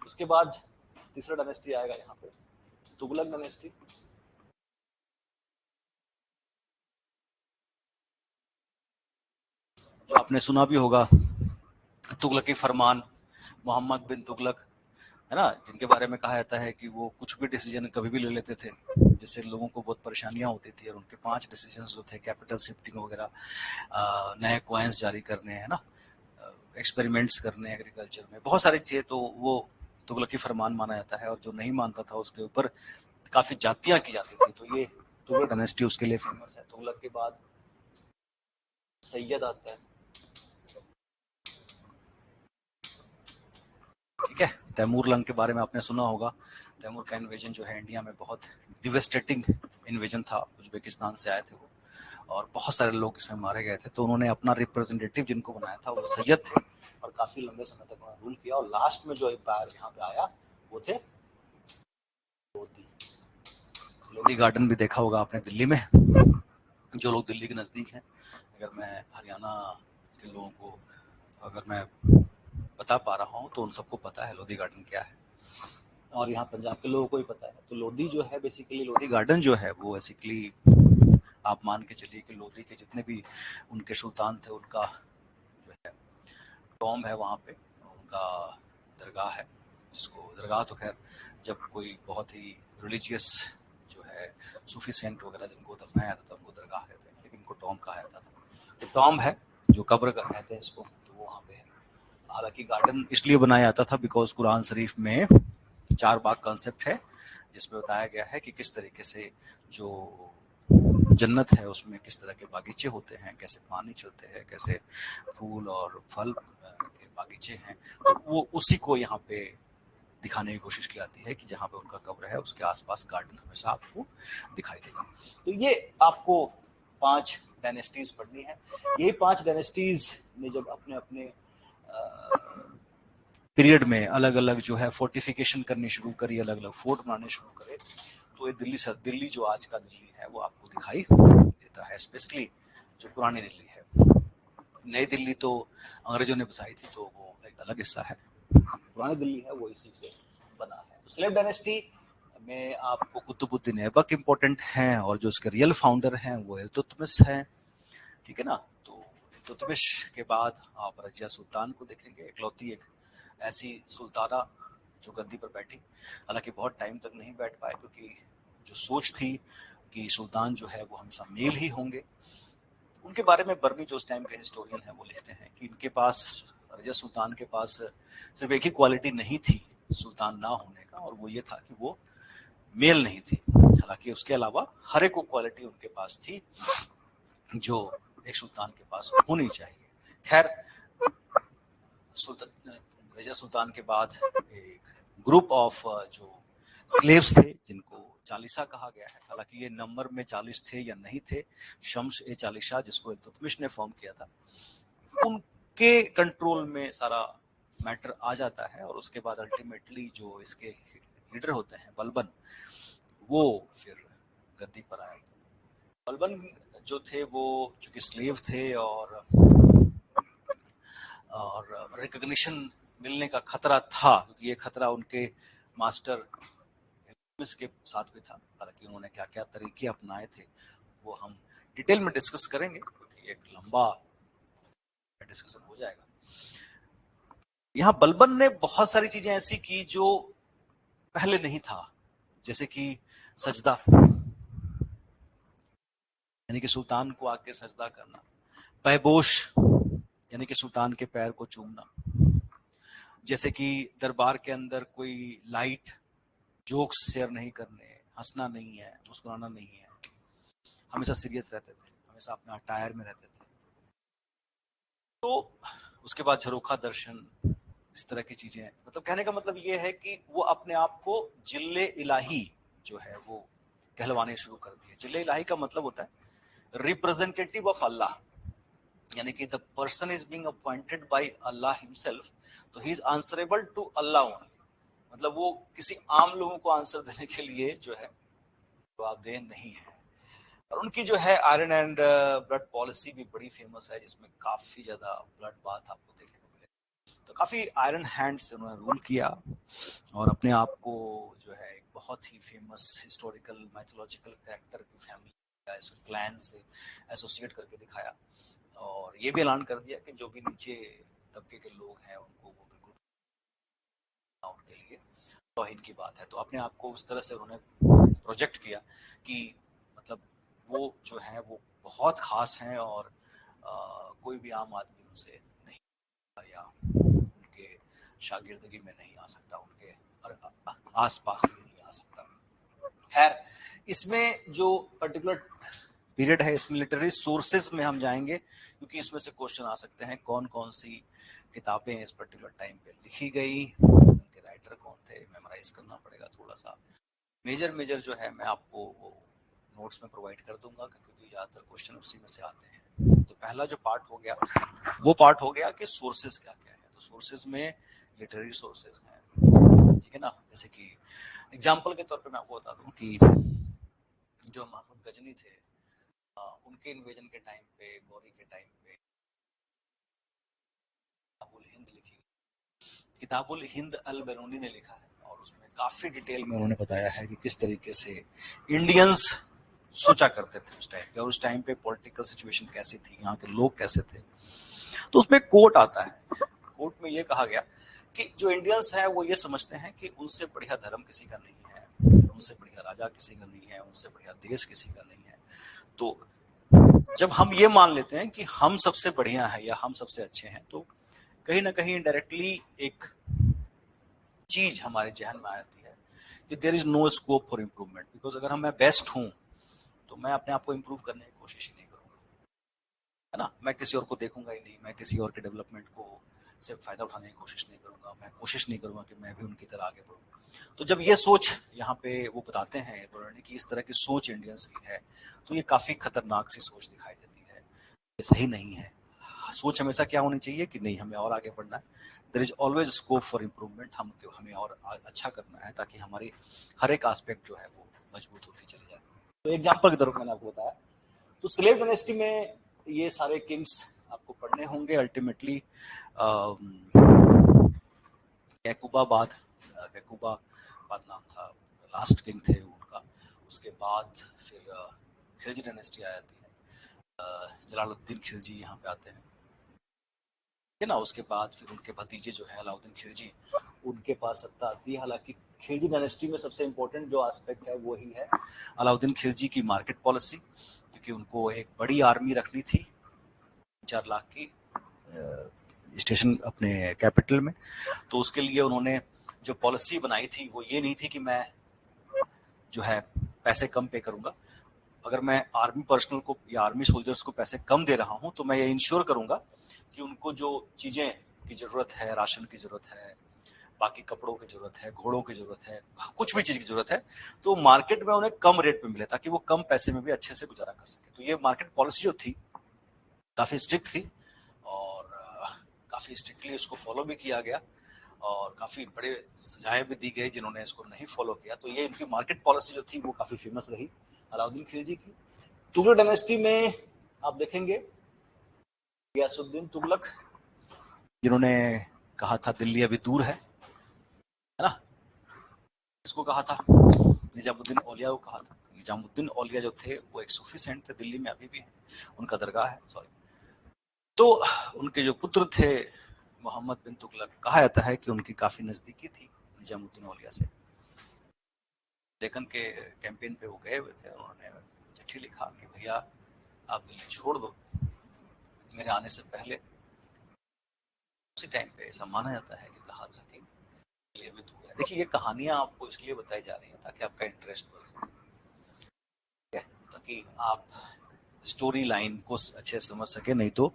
उसके बाद तीसरा डायनेस्टी आएगा यहाँ पे तुगलक डायनेस्टी। जो आपने सुना भी होगा तुगलकी फरमान, मोहम्मद बिन तुगलक, है ना, जिनके बारे में कहा जाता है कि वो कुछ भी डिसीजन कभी भी ले लेते थे, जिससे लोगों को बहुत परेशानियां होती थी, और उनके 5 डिसीजन जो थे, कैपिटल शिफ्टिंग वगैरह, नए कॉइन्स जारी करने, है ना, एक्सपेरिमेंट्स करने एग्रीकल्चर में, बहुत सारी चीजें, तो वो तुगलकी फरमान माना जाता है। और जो नहीं मानता था उसके ऊपर काफी जातियां की जाती थी। तो ये तुगलक डायनेस्टी उसके लिए फेमस है। तुगलक के बाद सैयद आता है, ठीक है। तैमूर लंग के बारे में आपने सुना होगा। तैमूर का इन्वेजन जो है इंडिया में बहुत डिवेस्टेटिंग इन्वेजन था, उज्बेकिस्तान से आए थे वो, और बहुत सारे लोग इसमें मारे गए थे। तो उन्होंने अपना रिप्रेजेंटेटिव जिनको बनाया था वो सैयद थे, और काफी लंबे समय तक उन्होंने रूल किया। और लास्ट में जो एम्पायर यहाँ पे आया वो थे लोधी। लोधी गार्डन भी देखा होगा आपने दिल्ली में, जो लोग दिल्ली के नजदीक हैं। अगर मैं हरियाणा के लोगों को अगर मैं बता पा रहा हूँ तो उन सबको पता है लोधी गार्डन क्या है, और यहाँ पंजाब के लोगों को ही पता है। तो लोधी जो है बेसिकली, लोधी गार्डन जो है वो बेसिकली आप मान के चलिए कि लोधी के जितने भी उनके सुल्तान थे उनका जो है टॉम है वहाँ पे, उनका दरगाह है, जिसको दरगाह तो खैर जब कोई बहुत ही रिलीजियस जो है सूफी सेंट वगैरह जिनको दफनाया जाता था उनको दरगाह कहते हैं, लेकिन उनको टॉम कहा जाता था। तो टॉम है जो कब्र का कहते हैं इसको, तो वो वहाँ पे है। हालांकि गार्डन इसलिए बनाया जाता था बिकॉज कुरान शरीफ में 4 बाग कॉन्सेप्ट है, जिसमें बताया गया है कि किस तरीके से जो जन्नत है उसमें किस तरह के बागीचे होते हैं, कैसे पानी चलते हैं, कैसे फूल और फल के बागीचे हैं। तो वो उसी को यहाँ पे दिखाने की कोशिश की जाती है कि जहाँ पे उनका कब्र है उसके आसपास गार्डन हमेशा आपको दिखाई देगा। तो ये आपको 5 डायनेस्टीज पढ़नी है। ये 5 डायनेस्टीज ने जब अपने अपने पीरियड में अलग अलग जो है फोर्टिफिकेशन करनी शुरू करी, अलग अलग फोर्ट बनाने शुरू करे, तो ये दिल्ली जो आज का दिल्ली है वो आपको दिखाई देता है, स्पेशली जो पुरानी दिल्ली है। नई दिल्ली तो अंग्रेजों ने बसाई थी, तो वो एक अलग हिस्सा है। पुरानी दिल्ली है वो इसी से बना है। तो स्लेव डायनेस्टी में आपको कुतुबुद्दीन ऐबक इम्पोर्टेंट हैं, और जो उसके रियल फाउंडर हैं वो इल्तुतमिश हैं, ठीक है ना। तो इल्तुतमिश के बाद आप रजिया सुल्तान को देखेंगे, इकलौती एक ऐसी सुल्ताना जो गद्दी पर बैठी। हालांकि बहुत टाइम तक नहीं बैठ पाए, क्योंकि जो सोच थी कि सुल्तान जो है वो हमेशा मेल ही होंगे। उनके बारे में बर्मी जो उस टाइम के हिस्टोरियन है वो लिखते हैं कि इनके पास रजिया सुल्तान के पास सिर्फ एक ही क्वालिटी नहीं थी सुल्तान ना होने का, और वो ये था कि वो मेल नहीं थी। हालांकि उसके अलावा हर एक क्वालिटी उनके पास थी जो एक सुल्तान के पास होनी चाहिए। खैर, रजिया सुल्तान के बाद एक ग्रुप ऑफ जो स्लेव्स थे जिनको चालीसा कहा गया है, हालांकि ये नंबर में 40 थे या नहीं थे, शम्स ए चालीसा जिसको इल्तुतमिश ने फॉर्म किया था, उनके कंट्रोल में सारा मैटर आ जाता है। और उसके बाद अल्टीमेटली जो इसके लीडर होते हैं बलबन, वो फिर गद्दी पर आए। बलबन जो थे वो चूंकि स्लेव थे और रिकॉग्निशन मिलने का खतरा था, क्योंकि ये खतरा उनके मास्टर के साथ भी था। हालांकि उन्होंने क्या क्या तरीके अपनाए थे वो हम डिटेल में डिस्कस करेंगे, क्योंकि एक लंबा डिस्कशन हो जाएगा। यहाँ बलबन ने बहुत सारी चीजें ऐसी की जो पहले नहीं था, जैसे कि सजदा, यानी कि सुल्तान को आके सजदा करना, पैबोश यानी कि सुल्तान के पैर को चूमना, जैसे कि दरबार के अंदर कोई लाइट जोक्स शेयर नहीं करने, हंसना नहीं है, मुस्कुराना नहीं है, हमेशा सीरियस रहते थे, हमेशा अपने अटायर में रहते थे। तो उसके बाद झरोखा दर्शन, इस तरह की चीजें, मतलब कहने का मतलब ये है कि वो अपने आप को जिल्ले इलाही जो है वो कहलवाने शुरू कर दिए। जिल्ले इलाही का मतलब होता है रिप्रेजेंटेटिव ऑफ अल्लाह, यानी कि the person is being appointed by Allah himself, तो he is answerable to Allah only. मतलब वो किसी आम लोगों को आंसर देने के लिए जो है जवाबदेह नहीं है। और उनकी जो है आयरन एंड ब्लड पॉलिसी भी बड़ी फेमस है, जिसमें काफी ज्यादा ब्लड बाथ आपको देखने को मिले। तो काफी आयरन हैंड से उन्होंने रूल किया और अपने आप को जो है एक बहुत ही फेमस हिस्टोरिकल माइथोलॉजिकल कैरेक्टर की फैमिली या क्लैन से एसोसिएट करके दिखाया। और ये भी ऐलान कर दिया कि जो भी नीचे तबके के लोग हैं उनको वो बिल्कुल उनके लिए तौहीन की बात है। तो अपने आप को उस तरह से उन्होंने प्रोजेक्ट किया कि मतलब वो जो है वो बहुत खास हैं और कोई भी आम आदमी उनसे नहीं या उनके शागिर्दगी में नहीं आ सकता, उनके आस पास भी नहीं आ सकता। खैर, इसमें जो पर्टिकुलर पीरियड है, इसमें लिटरेरी सोर्सेज में हम जाएंगे, क्योंकि इसमें से क्वेश्चन आ सकते हैं कौन कौन सी किताबें इस पर्टिकुलर टाइम पे लिखी गई, उनके राइटर कौन थे, मेमोराइज करना पड़ेगा थोड़ा सा। मेजर जो है मैं आपको वो नोट्स में प्रोवाइड कर दूंगा, क्योंकि ज्यादातर क्वेश्चन उसी में से आते हैं। तो पहला जो पार्ट हो गया वो पार्ट हो गया कि सोर्सेज क्या क्या है। तो सोर्सेज में लिटरेरी सोर्सेज हैं, ठीक है ना। जैसे कि एग्जाम्पल के तौर पे मैं आपको बता दूं कि जो महमूद गजनी थे, उनके इन्वेजन के टाइम पे, गौरी के टाइम पे किताबुल हिंद लिखी, किताबुल हिंद अल बैरूनी ने लिखा है, और उसमें काफी डिटेल में उन्होंने बताया है कि किस तरीके से इंडियंस सोचा करते थे उस टाइम पे, और उस टाइम पे पॉलिटिकल सिचुएशन कैसी थी, यहाँ के लोग कैसे थे। तो उसमें कोट आता है, कोट में ये कहा गया कि जो इंडियंस है वो ये समझते हैं कि उनसे बढ़िया धर्म किसी का नहीं है, उनसे बढ़िया राजा किसी का नहीं है, उनसे बढ़िया देश किसी का नहीं है। तो जब हम ये मान लेते हैं कि हम सबसे बढ़िया है या हम सबसे अच्छे हैं, तो कहीं ना कहीं इनडायरेक्टली एक चीज हमारे जहन में आती है कि there is no scope for improvement, because अगर मैं बेस्ट हूं तो मैं अपने आप को इम्प्रूव करने की कोशिश ही नहीं करूंगा, है ना। मैं किसी और को देखूंगा ही नहीं, मैं किसी और के डेवलपमेंट को से फायदा उठाने की कोशिश नहीं करूंगा, मैं कोशिश नहीं करूंगा कि मैं भी उनकी तरह आगे बढ़ूं। तो जब ये सोच यहाँ पे वो बताते हैं कि इस तरह की सोच इंडियंस की है, तो ये काफी खतरनाक सी सोच दिखाई देती है, ये सही नहीं है। सोच हमेशा क्या होनी चाहिए कि नहीं, हमें और आगे बढ़ना है, there is always scope for improvement, हमें और अच्छा करना है, ताकि हमारी हर एक एस्पेक्ट जो है वो मजबूत होती चली जाए। तो एग्जाम्पल के तौर पर मैंने आपको बताया, तो स्लेव डायनेस्टी में ये सारे किंग्स आपको पढ़ने होंगे। अल्टीमेटली कैकुबा बाद नाम था, लास्ट किंग थे उनका। उसके बाद फिर खिलजी डायनेस्टी आ जाती है, जलालुद्दीन खिलजी यहाँ पे आते हैं, है ना। उसके बाद फिर उनके भतीजे जो है अलाउद्दीन खिलजी, उनके पास सत्ता आती है। हालांकि खिलजी डायनेस्टी में सबसे इम्पोर्टेंट जो एस्पेक्ट है वही है अलाउद्दीन खिलजी की मार्केट पॉलिसी, क्योंकि उनको एक बड़ी आर्मी रखनी थी 4 लाख की, स्टेशन अपने कैपिटल में। तो उसके लिए उन्होंने जो पॉलिसी बनाई थी वो ये नहीं थी कि मैं जो है पैसे कम पे करूंगा। अगर मैं आर्मी पर्सनल को या आर्मी सोल्जर्स को पैसे कम दे रहा हूं तो मैं ये इंश्योर करूंगा कि उनको जो चीजें की जरूरत है, राशन की जरूरत है, बाकी कपड़ों की जरूरत है, घोड़ों की जरूरत है, कुछ भी चीज की जरूरत है, तो मार्केट में उन्हें कम रेट पे मिले ताकि वो कम पैसे में भी अच्छे से गुजारा कर सके। तो ये मार्केट पॉलिसी जो थी काफी स्ट्रिक्ट थी और काफी स्ट्रिक्टली इसको फॉलो भी किया गया और काफी बड़े सजाएं भी दी गई जिन्होंने इसको नहीं फॉलो किया। तो ये इनकी मार्केट पॉलिसी जो थी वो काफी फेमस रही अलाउद्दीन खिलजी की। तुगलक डायनेस्टी में आप देखेंगे गियासुद्दीन तुगलक, जिन्होंने कहा था दिल्ली अभी दूर है ना, इसको कहा था। निजामुद्दीन औलिया को कहा था। निजामुद्दीन औलिया जो थे वो एक सूफी सेंट थे, दिल्ली में अभी भी हैं, उनका दरगाह है, सॉरी। तो उनके जो पुत्र थे मोहम्मद बिन तुगलक, कहा जाता है कि उनकी काफी नजदीकी थी निजामुद्दीन औलिया से। डेक्कन के कैंपेन पे वो गए हुए थे, उन्होंने चिट्ठी लिखा कि भैया आप दिल्ली छोड़ दो, मेरे आने से पहले। उसी टाइम पे ऐसा माना जाता है कि कहा था कि ये भी दूर है। देखिए, ये कहानियां आपको इसलिए बताई जा रही हैं ताकि आपका इंटरेस्ट बढ़ सके, ताकि आप स्टोरी लाइन को अच्छे से समझ सके। नहीं तो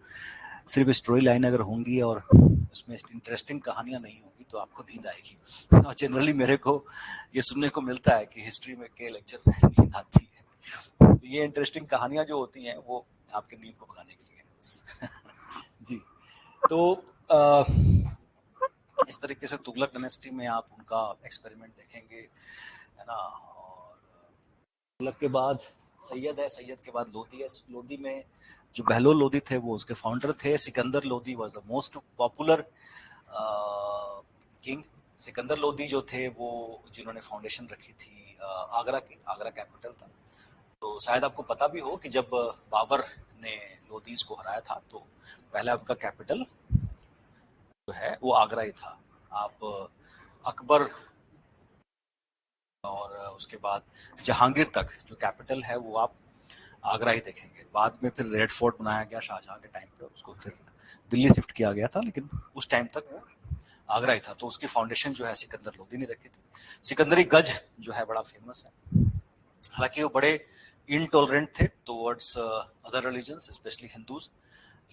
सिर्फ स्टोरी लाइन अगर होंगी और उसमें इंटरेस्टिंग कहानियां नहीं होंगी तो आपको नींद आएगी। और जनरली मेरे को ये सुनने को मिलता है कि हिस्ट्री में के लेक्चर में नींद आती है। तो ये इंटरेस्टिंग कहानियां जो होती हैं वो आपके नींद को भगाने के लिए जी। तो इस तरीके से तुगलक डायनेस्टी में आप उनका एक्सपेरिमेंट देखेंगे, है ना। और तुगलक के बाद सैयद है, सैयद के बाद लोदी है। लोदी में जो बहलोल लोदी थे वो उसके फाउंडर थे। Sikandar Lodi was the most popular king. Sikandar Lodi जो थे वो जिन्होंने फाउंडेशन रखी थी आगरा की, आगरा कैपिटल था। तो शायद आपको पता भी हो कि जब बाबर ने लोदीज को हराया था तो पहला उनका कैपिटल जो है वो आगरा ही था। आप अकबर और उसके बाद जहांगीर तक जो कैपिटल है वो आप आगरा ही देखेंगे। बाद में फिर रेड फोर्ट बनाया गया शाहजहां के टाइम पे, उसको फिर दिल्ली शिफ्ट किया गया था, लेकिन उस टाइम तक वो आगरा ही था। तो उसकी फाउंडेशन जो है सिकंदर लोदी ने रखी थी। सिकंदरी गज जो है बड़ा फेमस है। हालांकि वो बड़े इनटॉलरेंट थे towards other religions, specially Hindus,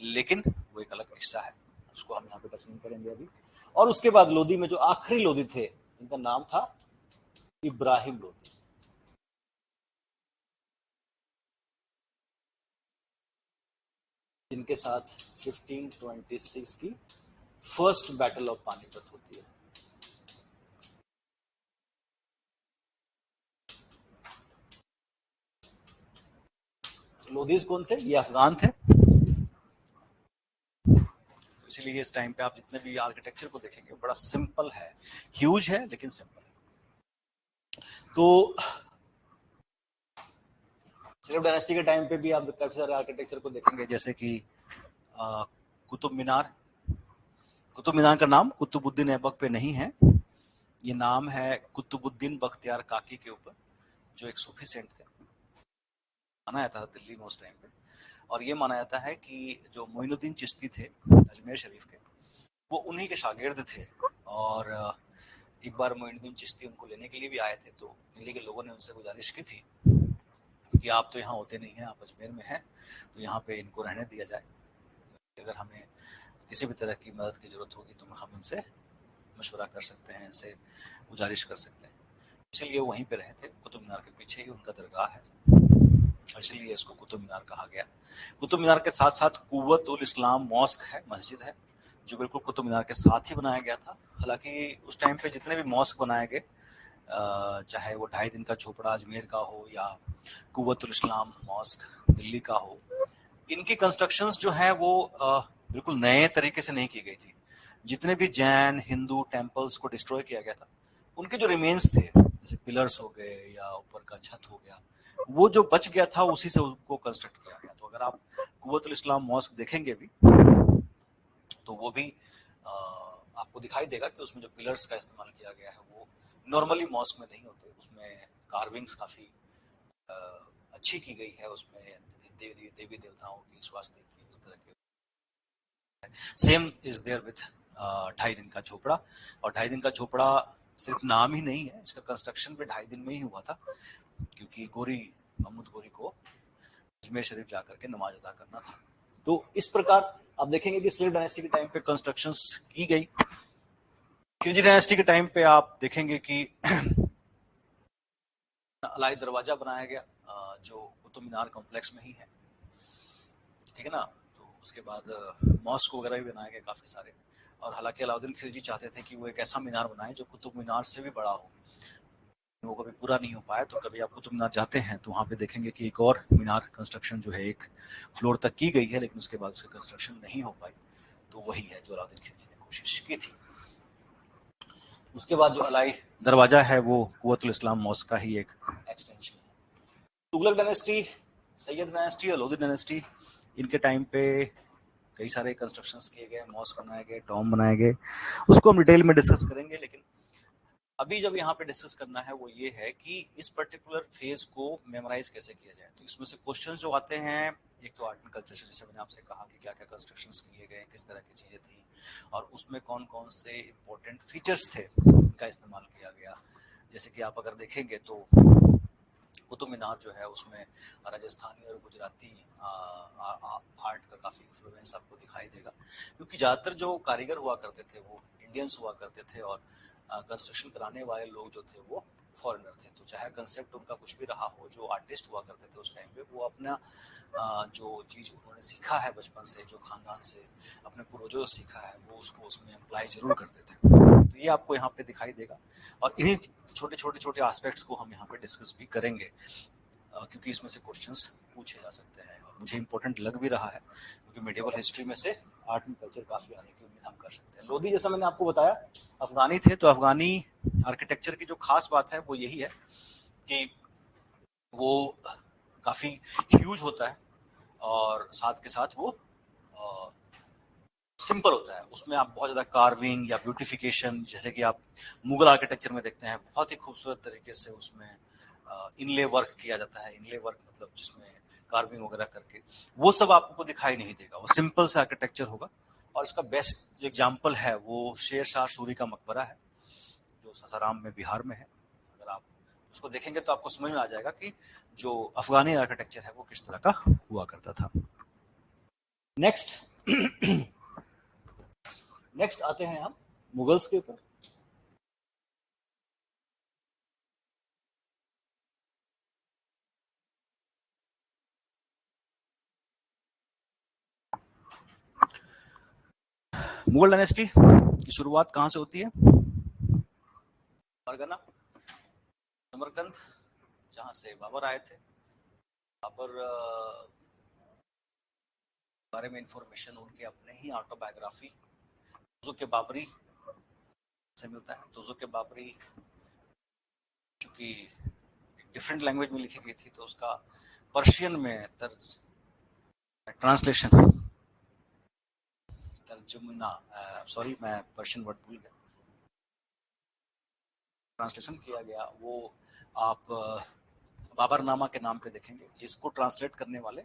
लेकिन वो एक अलग हिस्सा है, उसको हम यहाँ पे टच नहीं करेंगे अभी। और उसके बाद लोदी में जो आखिरी लोदी थे जिनका नाम था इब्राहिम लोदी, जिनके साथ 1526 की फर्स्ट बैटल ऑफ पानीपत होती है। तो लोदीज कौन थे? ये अफगान थे। तो इसलिए इस टाइम पे आप जितने भी आर्किटेक्चर को देखेंगे बड़ा सिंपल है, ह्यूज है लेकिन सिंपल है। तो सिर्फ डायनेस्टी के टाइम पे भी आप काफी सारे आर्किटेक्चर को देखेंगे, जैसे कि कुतुब मीनार। कुतुब मीनार का नाम कुतुबुद्दीन ऐबक पे नहीं है, ये नाम है कुतुबुद्दीन बख्तियार काकी के ऊपर, जो एक सूफी सेंट थे। माना जाता था दिल्ली में उस टाइम पे। और ये माना जाता है कि जो मोइनुद्दीन चिश्ती थे अजमेर शरीफ के, वो उन्हीं के शागिर्द थे। और एक बार मोइनुद्दीन चिश्ती उनको लेने के लिए भी आए थे, तो दिल्ली के लोगों ने उनसे गुजारिश की थी कि आप तो यहाँ होते नहीं हैं, आप अजमेर में हैं, तो यहाँ पे इनको रहने दिया जाए। अगर हमें किसी भी तरह की मदद की जरूरत होगी तो हम इनसे मशवरा कर सकते हैं, इनसे गुजारिश कर सकते हैं। इसीलिए वहीं पे रहे थे। कुतुब मीनार के पीछे ही उनका दरगाह है, इसीलिए इसको कुतुब मीनार कहा गया। कुतुब मीनार के साथ साथ कुव्वत उल इस्लाम मॉस्क है, मस्जिद है, जो बिल्कुल कुतुब मीनार के साथ ही बनाया गया था। हालांकि उस टाइम पे जितने भी मॉस्क बनाए गए, चाहे वो 2.5 दिन का झोपड़ा अजमेर का हो या कुव्वत उल इस्लाम मॉस्क दिल्ली का हो, इनकी कंस्ट्रक्शंस जो है वो बिल्कुल नए तरीके से नहीं की गई थी। जितने भी जैन हिंदू टेम्पल्स को डिस्ट्रॉय किया गया था, उनके जो रिमेन्स थे, जैसे पिलर्स हो गए या ऊपर का छत हो गया, वो जो बच गया था उसी से उनको कंस्ट्रक्ट किया गया। तो अगर आप कुव्वतुल इस्लाम मॉस्क देखेंगे भी तो वो भी आपको दिखाई देगा कि उसमें जो पिलर्स का इस्तेमाल किया गया है वो नॉर्मली मॉस्क में नहीं होते। उसमें कार्विंग्स काफी अच्छी की गई है, उसमें देवी देवताओं की, स्वास्थ्य की, इस तरह के सेम इज देयर विथ 2.5 दिन का झोपड़ा। और 2.5 दिन का झोपड़ा सिर्फ नाम ही नहीं है, इसका कंस्ट्रक्शन भी 2.5 दिन में ही हुआ था, क्योंकि गोरी महमूद गोरी को अजमेर शरीफ जाकर के नमाज अदा करना था। तो इस प्रकार आप देखेंगे कि स्लेव डायनेस्टी के टाइम पे कंस्ट्रक्शंस की गई। खिलजी डायनेस्टी के टाइम पे आप देखेंगे कि अलाई दरवाजा बनाया गया, जो कुतुब मीनार कॉम्प्लेक्स में ही है, ठीक है ना। तो उसके बाद मॉस्क वगैरह भी बनाए गए काफी सारे। और हालांकि अलाउद्दीन खिलजी चाहते थे कि वो एक ऐसा मीनार बनाए जो कुतुब मीनार से भी बड़ा हो, वो कभी पूरा नहीं हो पाया। तो कभी आप कुतुब मीनार जाते हैं तो वहां पे देखेंगे कि एक और मीनार कंस्ट्रक्शन जो है एक फ्लोर तक की गई है, लेकिन उसके बाद उसकी कंस्ट्रक्शन नहीं हो पाई। तो वही है जो अलाउद्दीन खिलजी ने कोशिश की थी। उसके बाद जो अलाई दरवाजा है वो कुव्वतुल इस्लाम मॉस्क का ही एक एक्सटेंशन है। तुगलक डायनेस्टी, सैयद डायनेस्टी और लोधी डायनेस्टी, इनके टाइम पे कई सारे कंस्ट्रक्शंस किए गए, मॉस्क बनाए गए, टॉम बनाए गए, उसको हम डिटेल में डिस्कस करेंगे। लेकिन अभी जब यहाँ पे डिस्कस करना है वो ये है कि इस पर्टिकुलर फेज को मेमोराइज कैसे किया जाए। तो इसमें से क्वेश्चन जो आते हैं, एक तो आर्ट एंड कल्चर से, जैसे मैंने आपसे कहा कि क्या क्या कंस्ट्रक्शंस किए गए, किस तरह की चीजें थी, और उसमें कौन कौन से इंपॉर्टेंट फीचर्स थे जिनका इस्तेमाल किया गया। जैसे कि आप अगर देखेंगे तो कुतुब मीनार जो है उसमें राजस्थानी और गुजराती आर्ट का काफी इन्फ्लुएंस आपको दिखाई देगा, क्योंकि ज्यादातर जो कारीगर हुआ करते थे वो इंडियंस हुआ करते थे, और कंस्ट्रक्शन कराने वाले लोग जो थे वो फॉरेनर थे। तो चाहे कंसेप्ट उनका कुछ भी रहा हो, जो आर्टिस्ट हुआ करते थे उस टाइम पे, वो अपना जो चीज उन्होंने सीखा है बचपन से, जो खानदान से अपने पूर्वजों से सीखा है, वो उसको उसमें अप्लाई जरूर करते थे। तो ये आपको यहाँ पे दिखाई देगा, और इन्हीं छोटे छोटे छोटे एस्पेक्ट्स को हम यहाँ पे डिस्कस भी करेंगे, क्योंकि इसमें से क्वेश्चंस पूछे जा सकते हैं और मुझे इंपॉर्टेंट लग भी रहा है, क्योंकि मेडिवल हिस्ट्री में से आर्ट एंड कल्चर काफी आने की उम्मीद हम कर सकते हैं। लोधी, जैसा मैंने आपको बताया, अफगानी थे। तो अफगानी आर्किटेक्चर की जो खास बात है वो यही है कि वो काफी ह्यूज होता है, और साथ के साथ वो सिंपल होता है। उसमें आप बहुत ज्यादा कार्विंग या ब्यूटिफिकेशन, जैसे कि आप मुगल आर्किटेक्चर में देखते हैं, बहुत ही खूबसूरत तरीके से उसमें इनले वर्क किया जाता है। इनले वर्क मतलब जिसमें कार्विंग वगैरह करके, वो सब आपको दिखाई नहीं देगा, वो सिंपल सा आर्किटेक्चर होगा। और इसका बेस्ट एग्जाम्पल है वो शेर शाह सूरी का मकबरा है, जो सासाराम में बिहार में है। अगर आप उसको देखेंगे तो आपको समझ में आ जाएगा कि जो अफगानी आर्किटेक्चर है वो किस तरह का हुआ करता था। नेक्स्ट नेक्स्ट आते हैं हम मुगल्स के ऊपर। मुगल डायनेस्टी की शुरुआत कहां से होती है? फरगना, समरकंद, जहां से बाबर आए थे। बाबर बारे में इंफॉर्मेशन उनके अपने ही ऑटोबायोग्राफी तुज़ुक के बाबरी से मिलता है। तुज़ुक के बाबरी चूंकि डिफरेंट लैंग्वेज में लिखी गई थी, तो उसका पर्शियन में ट्रांसलेशन, तर्जुमना, सॉरी मैं पर्शियन वर्ड भूल गया, ट्रांसलेशन किया गया। वो आप बाबरनामा के नाम पे देखेंगे। इसको ट्रांसलेट करने वाले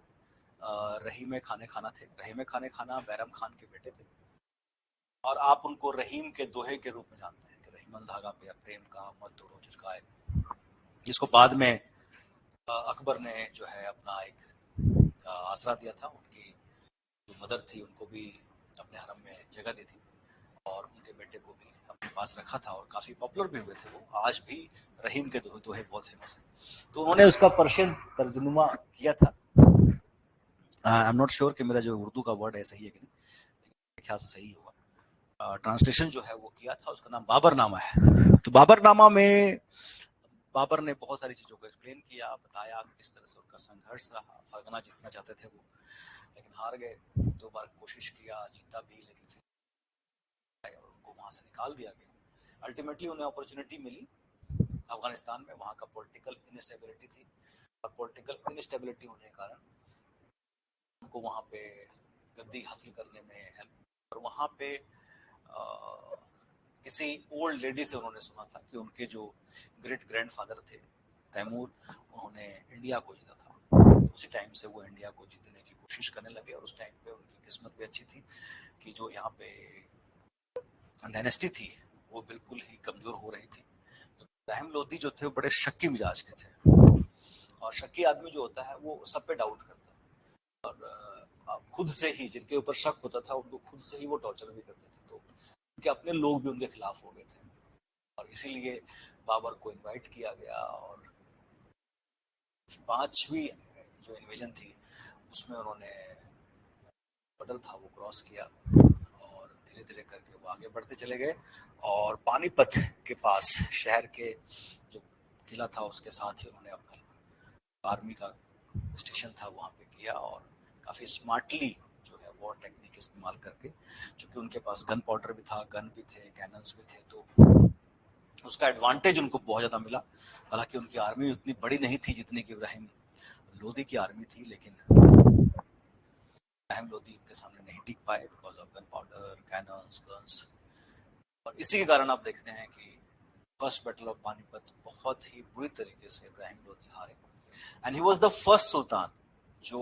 रहीम खाने खाना थे। रहीम खाने खाना बैरम खान के बेटे थे, और आप उनको रहीम के दोहे के रूप में जानते हैं कि रहीमन धागा पे प्रेम का मत तोड़ो झुकाए, जिसको बाद में अकबर ने जो है अपना एक आसरा दिया था। उनकी जो मदर थी उनको भी अपने हरम में जगह दी थी, और उनके बेटे को भी अपने पास रखा था, और काफी पॉपुलर भी हुए थे वो। आज भी रहीम के दोहे बहुत फेमस है। तो उन्होंने उसका पर्शियन तर्जुमा किया था। आई एम नॉट श्योर कि मेरा जो उर्दू का वर्ड है सही है कि नहीं, मेरे ख्याल से सही होगा। ट्रांसलेशन जो है वो किया था, उसका नाम बाबरनामा है। तो बाबरनामा में बाबर ने बहुत सारी चीजों को एक्सप्लेन किया, बताया किस तरह से उनका संघर्ष रहा। फरगना जीतना चाहते थे वो, लेकिन हार गए। 2 बार कोशिश किया, जीता भी, लेकिन फिर उनको वहां से निकाल दिया गया। अल्टीमेटली उन्हें अपॉर्चुनिटी मिली अफगानिस्तान में। वहां का पॉलिटिकल इनस्टेबिलिटी थी, और पॉलिटिकल इनस्टेबिलिटी होने के कारण उनको वहां पे गद्दी हासिल करने में हेल्प। और वहां पे किसी ओल्ड लेडी से उन्होंने सुना था कि उनके जो ग्रेट ग्रैंडफादर थे तैमूर, उन्होंने इंडिया को जीता था। तो उसी टाइम से वो इंडिया को जीतने की कोशिश करने लगे। और उस टाइम पे उनकी किस्मत भी अच्छी थी कि जो यहाँ पे डायनेस्टी थी वो बिल्कुल ही कमजोर हो रही थी। इब्राहिम लोदी जो थे वो बड़े शक्की मिजाज के थे, और शक्की आदमी जो होता है वो सब पे डाउट करता है, और खुद से ही जिनके ऊपर शक होता था उनको खुद से ही वो टॉर्चर भी करते थे। तो उनके अपने लोग भी उनके खिलाफ हो गए थे, और इसीलिए बाबर को इनवाइट किया गया। और 5वीं जो इन्वेजन थी उसमें उन्होंने बॉर्डर था वो क्रॉस किया, और धीरे धीरे करके वो आगे बढ़ते चले गए। और पानीपत के पास शहर के जो किला था उसके साथ ही उन्होंने अपना आर्मी का स्टेशन था वहां पे किया, और काफी स्मार्टली जो है वॉर टेक्निक इस्तेमाल करके, चूंकि उनके पास गन पाउडर भी था, गन भी थे, कैनन्स भी थे, तो उसका एडवांटेज उनको बहुत ज्यादा मिला। हालांकि उनकी आर्मी उतनी बड़ी नहीं थी जितनी कि इब्राहिम लोदी की आर्मी थी, लेकिन इब्राहिम लोदी उनके सामने नहीं टिक पाए because of gun powder, cannons, guns. और इसी के कारण आप देखते हैं कि फर्स्ट बैटल ऑफ पानीपत बहुत ही बुरी तरीके से इब्राहिम लोदी हारे। And he was the first sultan जो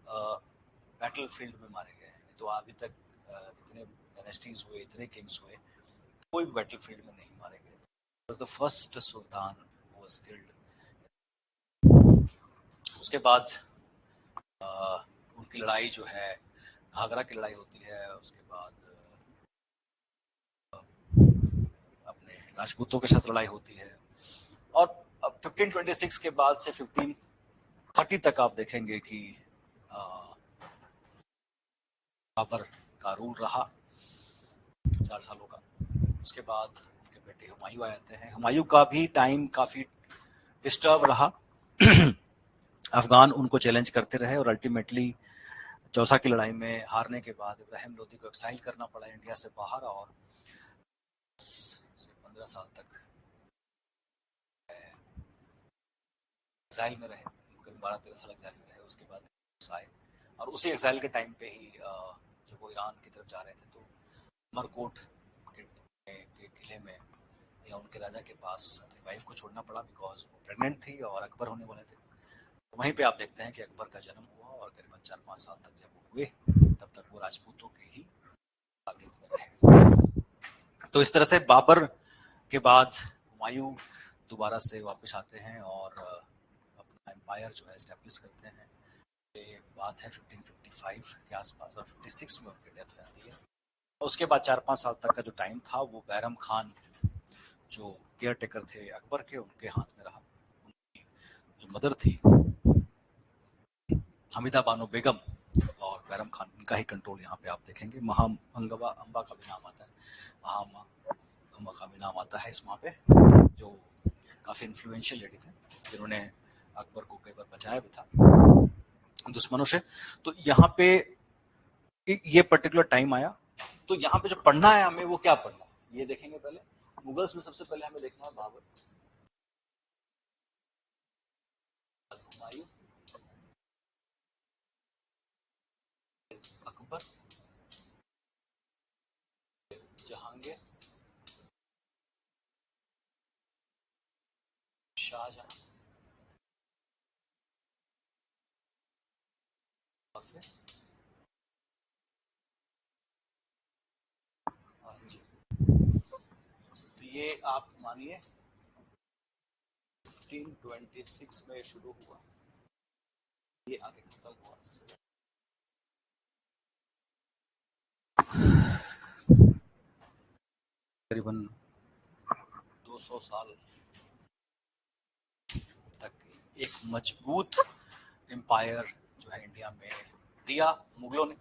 बैटल फील्ड में मारे गए हैं। तो अभी तक इतने डायनेस्टीज हुए, इतने किंग्स हुए, कोई भी बैटल फील्ड में नहीं मारे गए थे। Was the first Sultan who was killed. उसके बाद उनकी लड़ाई जो है घाघरा की लड़ाई होती है, उसके बाद अपने राजपूतों के साथ लड़ाई होती है। और 1526 के बाद से 1530 तक आप देखेंगे कि बाबर का रूल रहा 4 सालों का। उसके बाद उनके बेटे हुमायूं आ जाते हैं। हुमायूं का भी टाइम काफी डिस्टर्ब रहा। अफगान उनको चैलेंज करते रहे, और अल्टीमेटली चौसा की लड़ाई में हारने के बाद इब्राहिम लोदी को एक्साइल करना पड़ा इंडिया से बाहर, और 15 साल तक एक्साइल में रहे, करीब 12-13 साल एक्साइल में रहे। उसके बाद आए, और उसी एक्साइल के टाइम पे ही जब वो ईरान की तरफ जा रहे थे तो मरकोट के किले में या उनके राजा के पास अपनी वाइफ को छोड़ना पड़ा बिकॉज वो प्रेग्नेंट थी और अकबर होने वाले थे। तो वहीं पे आप देखते हैं कि अकबर का जन्म हुआ, और करीबन 4-5 साल तक जब वो हुए तब तक वो राजपूतों के ही आगे में रहे। तो इस तरह से बाबर के बाद हुमायूं दोबारा से वापस आते हैं और अपना एम्पायर जो है एस्टेब्लिश करते हैं। ये बात है 1555 के आसपास, और 56 में उनकी डेथ हो जाती है। उसके बाद 4-5 साल तक का जो टाइम था वो बैरम खान जो केयर टेकर थे अकबर के, उनके हाथ में रहा। उनकी जो मदर थी हमीदा बानो बेगम और बैरम खान, इनका ही कंट्रोल यहाँ पे आप देखेंगे। महाअंबा अम्बा का भी नाम आता है, महाअम्बा का भी नाम आता है इस वहाँ पे, जो काफी इन्फ्लुएंशियल लेडी थे जिन्होंने अकबर को कई बार बचाया भी था दुश्मनों से। तो यहाँ पे ये पर्टिकुलर टाइम आया, तो यहाँ पे जो पढ़ना है हमें वो क्या पढ़ना है ये देखेंगे। पहले मुगल्स में सबसे पहले हमें देखना है बाबर, हुमायूं, अकबर, जहांगीर, शाहजहां, और फिर औरंगजेब। तो ये आप मानिए 1526 में शुरू हुआ, ये आगे खत्म हुआ करीबन 200 साल तक। एक मजबूत एम्पायर जो है इंडिया में दिया मुगलों ने,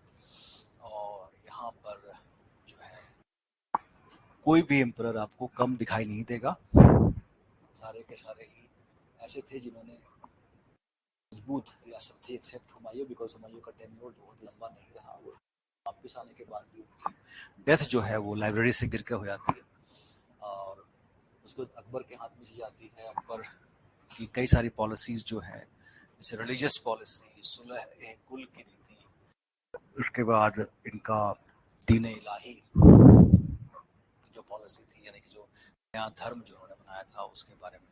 और यहाँ पर जो है कोई भी एम्परर आपको कम दिखाई नहीं देगा। सारे के सारे ही ऐसे थे जिन्होंने मजबूत रियासत थी, एक्सेप्ट हुमायूं, बिकॉज हुमायूं का टेन्योर बहुत लंबा नहीं रहा। वो वापस आने के बाद भी उनकी डेथ जो है वो लाइब्रेरी से गिर के हो जाती है, और उसको अकबर के हाथ में से जाती है। अकबर की कई सारी पॉलिसीज जो है, जैसे रिलीजियस पॉलिसी, सुलह कुल की नीति, उसके बाद इनका दीन इलाही जो पॉलिसी थी, यानी कि जो नया धर्म जो उन्होंने बनाया था उसके बारे में,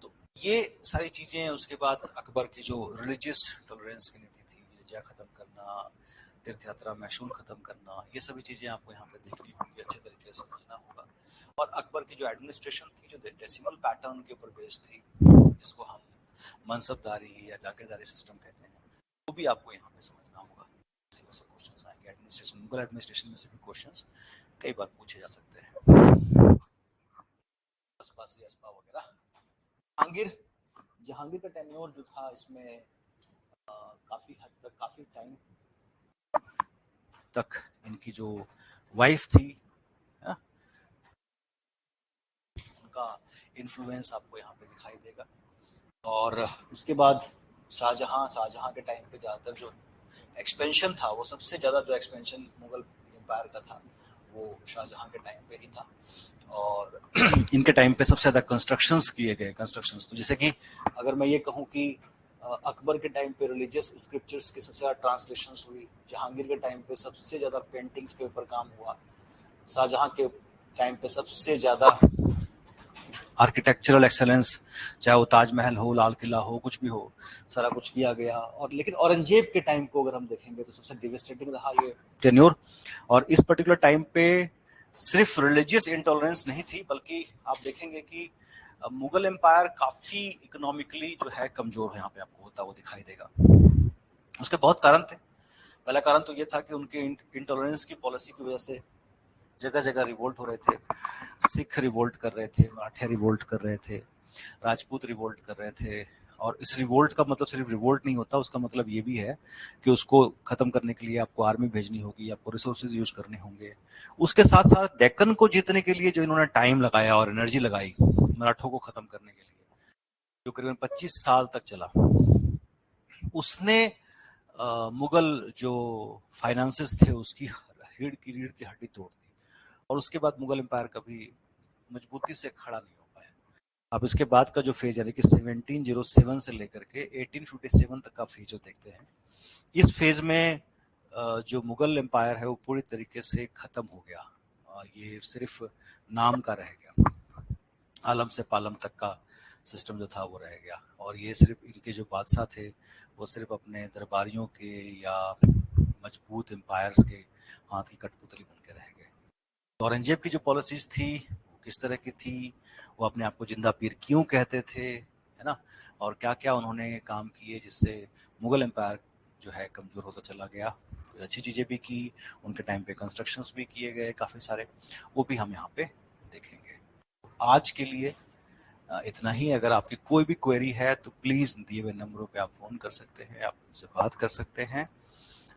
तो ये सारी चीजें। उसके बाद अकबर की जो रिलीजियस टॉलरेंस की नीति थी, हज्जा खत्म करना, तीर्थ यात्रा महसूल खत्म करना, ये सभी चीजें आपको यहाँ पे देखनी होंगी, अच्छे तरीके से समझना होगा। और अकबर की जो एडमिनिस्ट्रेशन थी, जो डेसिमल पैटर्न के ऊपर बेस्ड थी, जिसको हम मनसबदारी या जागीरदारी सिस्टम कहते हैं, वो भी आपको यहाँ पे समझना होगा। इसी वजह से क्वेश्चंस आएंगे एडमिनिस्ट्रेशन, मुगल एडमिनिस्ट्रेशन में से भी क्वेश्चंस कई बार पूछे जा सकते हैं। अस्पासी अस्पा वगैरह। जहांगीर का टेन्योर जो था, इसमें काफी हद तक, काफी टाइम तक इनकी जो वाइफ थी, उनका इन्फ्लुएंस आपको यहाँ पे दिखाई देगा। और उसके बाद शाहजहां के टाइम पे ज्यादातर जो एक्सपेंशन था, वो सबसे ज्यादा जो एक्सपेंशन मुगल एम्पायर का था, वो शाहजहां के टाइम पे ही था। और इनके टाइम पे सबसे ज्यादा कंस्ट्रक्शंस किए गए। तो जैसे कि अगर मैं ये कहूँ कि अकबर के टाइम पे रिलीजियस स्क्रिप्चर्स की सबसे ज्यादा ट्रांसलेशंस हुई, जहांगीर के टाइम पे सबसे ज्यादा पेंटिंग्स के ऊपर काम हुआ, शाहजहां के टाइम पे सबसे ज्यादा आर्किटेक्चरल एक्सेलेंस, चाहे वो ताजमहल हो, लाल किला हो, कुछ भी हो, सारा कुछ किया गया। और लेकिन औरंगजेब के टाइम को अगर हम देखेंगे तो सबसे डिवेस्टेटिंग रहा ये टेन्योर। और इस पर्टिकुलर टाइम पे सिर्फ रिलीजियस इंटॉलरेंस नहीं थी, बल्कि आप देखेंगे कि मुगल एम्पायर काफी इकोनॉमिकली जो है कमजोर है, यहाँ पे आपको होता वो दिखाई देगा। उसके बहुत कारण थे। पहला कारण तो ये था कि उनके इंटॉलरेंस की पॉलिसी की वजह से जगह जगह रिवोल्ट हो रहे थे। सिख रिवोल्ट कर रहे थे, मराठे रिवोल्ट कर रहे थे, राजपूत रिवोल्ट कर रहे थे। और इस रिवोल्ट का मतलब सिर्फ रिवोल्ट नहीं होता, उसका मतलब ये भी है कि उसको खत्म करने के लिए आपको आर्मी भेजनी होगी, आपको रिसोर्सेज यूज करने होंगे। उसके साथ साथ डेक्कन को जीतने के लिए जो इन्होंने टाइम लगाया और एनर्जी लगाई मराठों को खत्म करने के लिए, जो करीबन 25 साल तक चला, उसने मुगल जो फाइनेंसेस थे उसकी रीढ़ की हड्डी तोड़ दी। और उसके बाद मुगल एम्पायर कभी मजबूती से खड़ा नहीं हो पाया। अब इसके बाद का जो फेज यानी कि 1707 से लेकर के 1857 तक का फेज जो देखते हैं, इस फेज में जो मुगल एम्पायर है वो पूरी तरीके से खत्म हो गया। ये सिर्फ नाम का रह गया। आलम से पालम तक का सिस्टम जो था वो रह गया। और ये सिर्फ इनके जो बादशाह थे वो सिर्फ अपने दरबारियों के या मजबूत एम्पायर्स के हाथ की कठपुतली बन के रह गए। औरंगजेब की जो पॉलिसीज थी वो किस तरह की थी, वो अपने आप को जिंदा पीर क्यों कहते थे, है ना, और क्या क्या उन्होंने काम किए जिससे मुगल एम्पायर जो है कमजोर होता चला गया। कुछ अच्छी चीजें भी की, उनके टाइम पे कंस्ट्रक्शंस भी किए गए काफी सारे, वो भी हम यहाँ पे देखेंगे। आज के लिए इतना ही। अगर आपकी कोई भी क्वेरी है तो प्लीज दिए हुए नंबरों पे आप फोन कर सकते हैं, आप उनसे बात कर सकते हैं।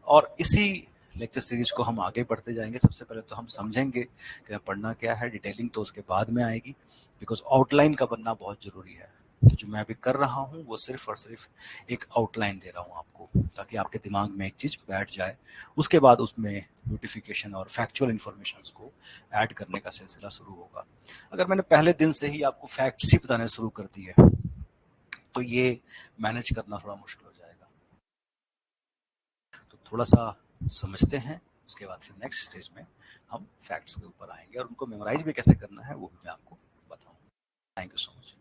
और इसी लेक्चर सीरीज को हम आगे बढ़ते जाएंगे। सबसे पहले तो हम समझेंगे कि पढ़ना क्या है, डिटेलिंग तो उसके बाद में आएगी, बिकॉज आउटलाइन का बनना बहुत जरूरी है। तो जो मैं अभी कर रहा हूँ वो सिर्फ और सिर्फ एक आउटलाइन दे रहा हूँ आपको, ताकि आपके दिमाग में एक चीज बैठ जाए। उसके बाद उसमें ब्यूटिफिकेशन और फैक्चुअल इंफॉर्मेशन को ऐड करने का सिलसिला शुरू होगा। अगर मैंने पहले दिन से ही आपको फैक्ट्स ही बताने शुरू कर दिए तो ये मैनेज करना थोड़ा मुश्किल हो जाएगा। तो थोड़ा सा समझते हैं, उसके बाद फिर नेक्स्ट स्टेज में हम फैक्ट्स के ऊपर आएंगे और उनको मेमोराइज भी कैसे करना है वो भी मैं आपको बताऊंगा। Thank you so much.